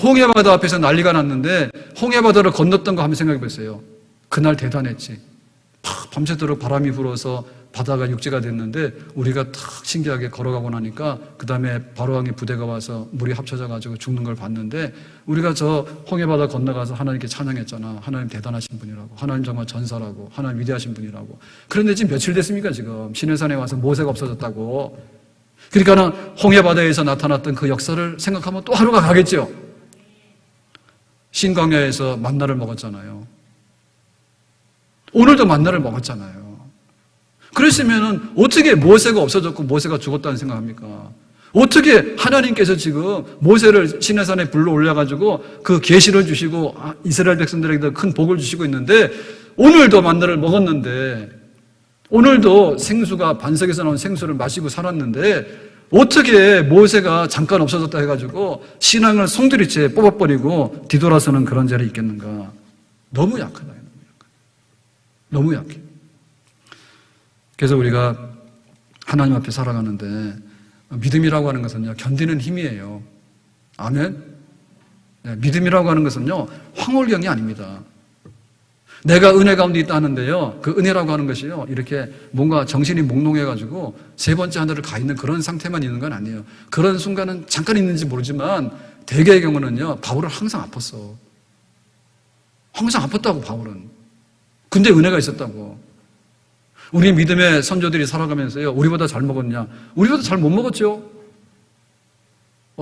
홍해바다 앞에서 난리가 났는데 홍해바다를 건넜던 거 한번 생각해 보세요. 그날 대단했지. 밤새도록 바람이 불어서 바다가 육지가 됐는데 우리가 탁 신기하게 걸어가고 나니까 그 다음에 바로왕의 부대가 와서 물이 합쳐져가지고 죽는 걸 봤는데 우리가 저 홍해바다 건너가서 하나님께 찬양했잖아. 하나님 대단하신 분이라고. 하나님 정말 전사라고. 하나님 위대하신 분이라고. 그런데 지금 며칠 됐습니까 지금. 시내산에 와서 모세가 없어졌다고. 그러니까는 홍해바다에서 나타났던 그 역사를 생각하면 또 하루가 가겠죠. 신광야에서 만나를 먹었잖아요. 오늘도 만나를 먹었잖아요. 그랬으면 어떻게 모세가 없어졌고 모세가 죽었다는 생각합니까? 어떻게 하나님께서 지금 모세를 시내산에 불러 올려가지고 그 계시를 주시고 이스라엘 백성들에게 큰 복을 주시고 있는데 오늘도 만나를 먹었는데 오늘도 생수가 반석에서 나온 생수를 마시고 살았는데 어떻게 모세가 잠깐 없어졌다 해가지고 신앙을 송두리째 뽑아버리고 뒤돌아서는 그런 자리에 있겠는가? 너무 약하다. 너무 약해. 그래서 우리가 하나님 앞에 살아가는데 믿음이라고 하는 것은요, 견디는 힘이에요. 아멘? 네, 믿음이라고 하는 것은요, 황홀경이 아닙니다. 내가 은혜 가운데 있다 하는데요, 그 은혜라고 하는 것이요, 이렇게 뭔가 정신이 몽롱해가지고 세 번째 하늘을 가 있는 그런 상태만 있는 건 아니에요. 그런 순간은 잠깐 있는지 모르지만 대개의 경우는요, 바울은 항상 아팠어. 항상 아팠다고, 바울은. 근데 은혜가 있었다고. 우리 믿음의 선조들이 살아가면서요, 우리보다 잘 먹었냐? 우리보다 잘 못 먹었죠?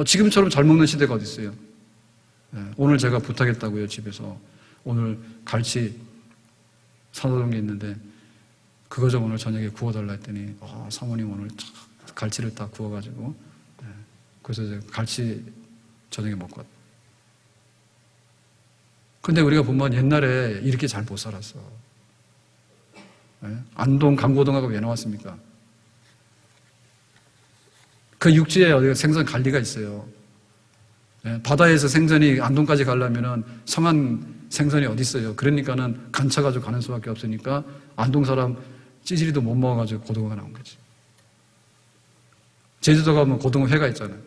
지금처럼 잘 먹는 시대가 어디 있어요? 네, 오늘 제가 부탁했다고요, 집에서. 오늘 갈치 사다 놓은 게 있는데, 그거 좀 오늘 저녁에 구워달라 했더니, 사모님 오늘 갈치를 다 구워가지고, 네, 그래서 제가 갈치 저녁에 먹고 왔다. 근데 우리가 보면 옛날에 이렇게 잘 못 살았어. 네? 안동 강고등학교 왜 나왔습니까? 그 육지에 어디 생선 관리가 있어요. 네? 바다에서 생선이 안동까지 가려면은 성한 생선이 어디 있어요? 그러니까는 간쳐가지고 가는 수밖에 없으니까 안동 사람 찌질이도 못 먹어가지고 고등어가 나온 거지. 제주도 가면 고등어 회가 있잖아요.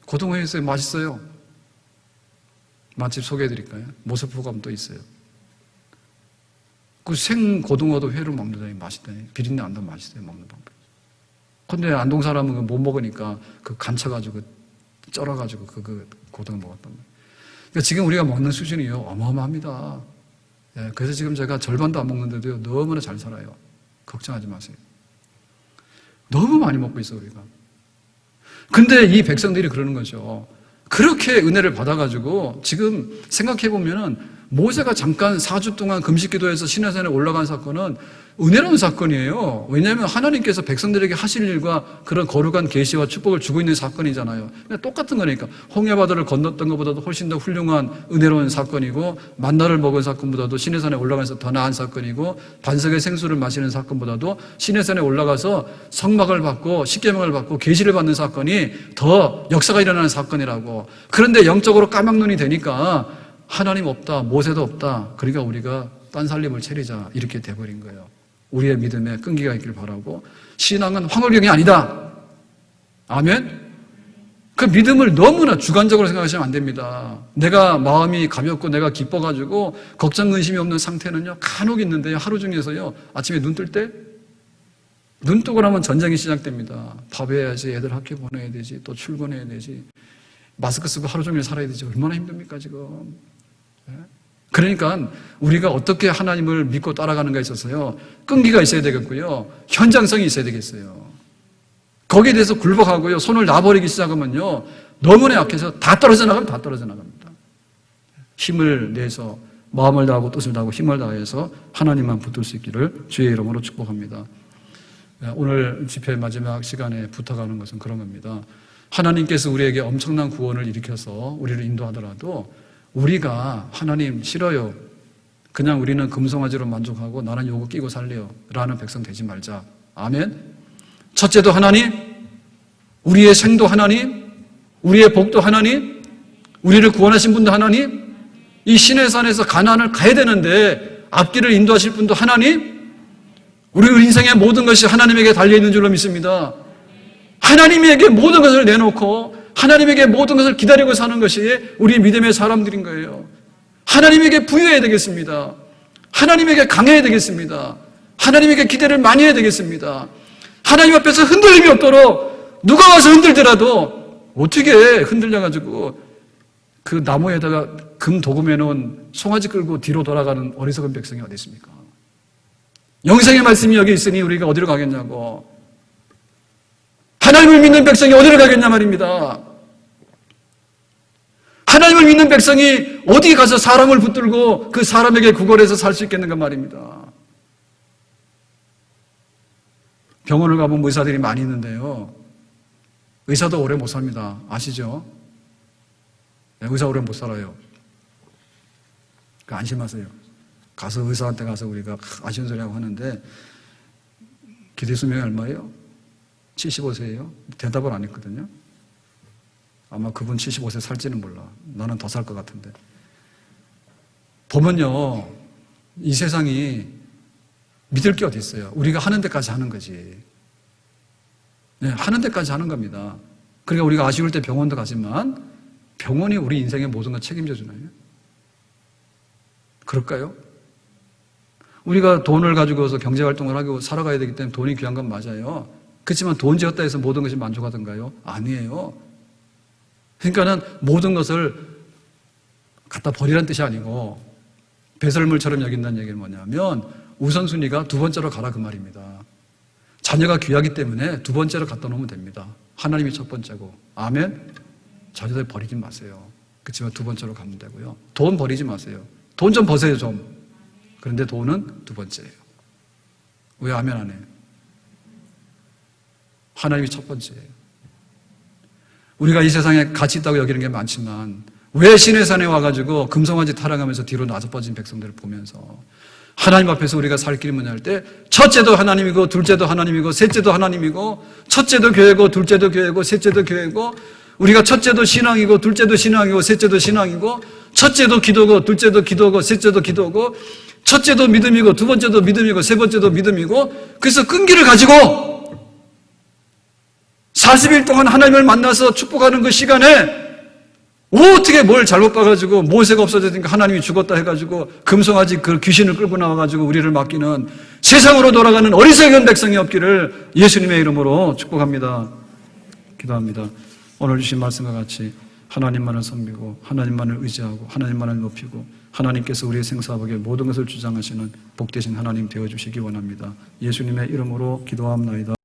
고등어 회 있어요. 맛있어요. 맛집 소개해드릴까요? 모서포 가면 또 있어요. 그 생 고등어도 회로 먹는다니 맛있다니. 비린내 안 나면 맛있어요. 먹는 방법. 근데 안동 사람은 못 먹으니까 그 간쳐가지고 쩔어가지고 그 고등어 먹었단 말이에요. 그러니까 지금 우리가 먹는 수준이요 어마어마합니다. 예, 그래서 지금 제가 절반도 안 먹는데도요 너무나 잘 살아요. 걱정하지 마세요. 너무 많이 먹고 있어 우리가. 근데 이 백성들이 그러는 거죠. 그렇게 은혜를 받아가지고 지금 생각해보면은 모세가 잠깐 4주 동안 금식기도해서 시내산에 올라간 사건은 은혜로운 사건이에요. 왜냐하면 하나님께서 백성들에게 하실 일과 그런 거룩한 계시와 축복을 주고 있는 사건이잖아요. 똑같은 거니까 홍해바다를 건넜던 것보다도 훨씬 더 훌륭한 은혜로운 사건이고 만나를 먹은 사건보다도 시내산에 올라가서 더 나은 사건이고 반석의 생수를 마시는 사건보다도 시내산에 올라가서 성막을 받고 십계명을 받고 계시를 받는 사건이 더 역사가 일어나는 사건이라고. 그런데 영적으로 까막눈이 되니까 하나님 없다, 모세도 없다. 그러니까 우리가 딴 살림을 차리자 이렇게 돼버린 거예요. 우리의 믿음에 끈기가 있길 바라고. 신앙은 황홀경이 아니다. 아멘? 그 믿음을 너무나 주관적으로 생각하시면 안 됩니다. 내가 마음이 가볍고 내가 기뻐가지고 걱정 근심이 없는 상태는요 간혹 있는데요. 하루 중에서요 아침에 눈 뜰 때 눈 뜨고 나면 전쟁이 시작됩니다. 밥 해야지, 애들 학교 보내야 되지, 또 출근해야 되지, 마스크 쓰고 하루 종일 살아야 되지. 얼마나 힘듭니까 지금. 그러니까 우리가 어떻게 하나님을 믿고 따라가는가에 있어서요, 끈기가 있어야 되겠고요, 현장성이 있어야 되겠어요. 거기에 대해서 굴복하고요, 손을 놔버리기 시작하면요, 너무나 약해서 다 떨어져 나갑니다. 힘을 내서 마음을 다하고 뜻을 다하고 힘을 다해서 하나님만 붙들 수 있기를 주의 이름으로 축복합니다. 오늘 집회 마지막 시간에 부탁하는 것은 그런 겁니다. 하나님께서 우리에게 엄청난 구원을 일으켜서 우리를 인도하더라도 우리가 하나님 싫어요, 그냥 우리는 금송아지로 만족하고 나는 요거 끼고 살래요 라는 백성 되지 말자. 아멘. 첫째도 하나님, 우리의 생도 하나님, 우리의 복도 하나님, 우리를 구원하신 분도 하나님, 이 시내산에서 가나안을 가야 되는데 앞길을 인도하실 분도 하나님, 우리 인생의 모든 것이 하나님에게 달려있는 줄로 믿습니다. 하나님에게 모든 것을 내놓고 하나님에게 모든 것을 기다리고 사는 것이 우리 믿음의 사람들인 거예요. 하나님에게 부여해야 되겠습니다. 하나님에게 강해야 되겠습니다. 하나님에게 기대를 많이 해야 되겠습니다. 하나님 앞에서 흔들림이 없도록 누가 와서 흔들더라도 어떻게 흔들려가지고 그 나무에다가 금 도금해 놓은 송아지 끌고 뒤로 돌아가는 어리석은 백성이 어디 있습니까? 영생의 말씀이 여기 있으니 우리가 어디로 가겠냐고. 하나님을 믿는 백성이 어디로 가겠냐 말입니다. 하나님을 믿는 백성이 어디 가서 사람을 붙들고 그 사람에게 구걸해서 살 수 있겠는가 말입니다. 병원을 가보면 의사들이 많이 있는데요, 의사도 오래 못 삽니다. 아시죠? 의사 오래 못 살아요. 안심하세요. 가서 의사한테 가서 우리가 아쉬운 소리하고 하는데 기대 수명이 얼마예요? 75세예요? 대답을 안 했거든요. 아마 그분 75세 살지는 몰라. 나는 더 살 것 같은데. 보면요, 이 세상이 믿을 게 어디 있어요. 우리가 하는 데까지 하는 거지. 네, 하는 데까지 하는 겁니다. 그러니까 우리가 아쉬울 때 병원도 가지만 병원이 우리 인생의 모든 걸 책임져 주나요? 그럴까요? 우리가 돈을 가지고서 경제활동을 하고 살아가야 되기 때문에 돈이 귀한 건 맞아요. 그렇지만 돈 지었다 해서 모든 것이 만족하던가요? 아니에요. 그러니까는 모든 것을 갖다 버리라는 뜻이 아니고 배설물처럼 여긴다는 얘기는 뭐냐면 우선순위가 두 번째로 가라 그 말입니다. 자녀가 귀하기 때문에 두 번째로 갖다 놓으면 됩니다. 하나님이 첫 번째고. 아멘. 자녀들 버리지 마세요. 그렇지만 두 번째로 가면 되고요. 돈 버리지 마세요. 돈 좀 버세요 좀. 그런데 돈은 두 번째예요. 왜 아멘 안 해요? 하나님이 첫 번째예요. 우리가 이 세상에 가치 있다고 여기는 게 많지만 왜 시내산에 와가지고 금송아지 타락하면서 뒤로 나서빠진 백성들을 보면서 하나님 앞에서 우리가 살 길이 뭐냐 할 때 첫째도 하나님이고 둘째도 하나님이고 셋째도 하나님이고 첫째도 교회고 둘째도 교회고 셋째도 교회고 우리가 첫째도 신앙이고 둘째도 신앙이고 셋째도 신앙이고 첫째도 기도고 둘째도 기도고 셋째도 기도고 첫째도 믿음이고 두 번째도 믿음이고 세 번째도 믿음이고 그래서 끈기를 가지고 40일 동안 하나님을 만나서 축복하는 그 시간에 어떻게 뭘 잘못 봐가지고 모세가 없어졌으니까 하나님이 죽었다 해가지고 금송아지 그 귀신을 끌고 나와가지고 우리를 맡기는 세상으로 돌아가는 어리석은 백성이 없기를 예수님의 이름으로 축복합니다. 기도합니다. 오늘 주신 말씀과 같이 하나님만을 섬기고 하나님만을 의지하고 하나님만을 높이고 하나님께서 우리의 생사복에 모든 것을 주장하시는 복되신 하나님 되어주시기 원합니다. 예수님의 이름으로 기도합나이다.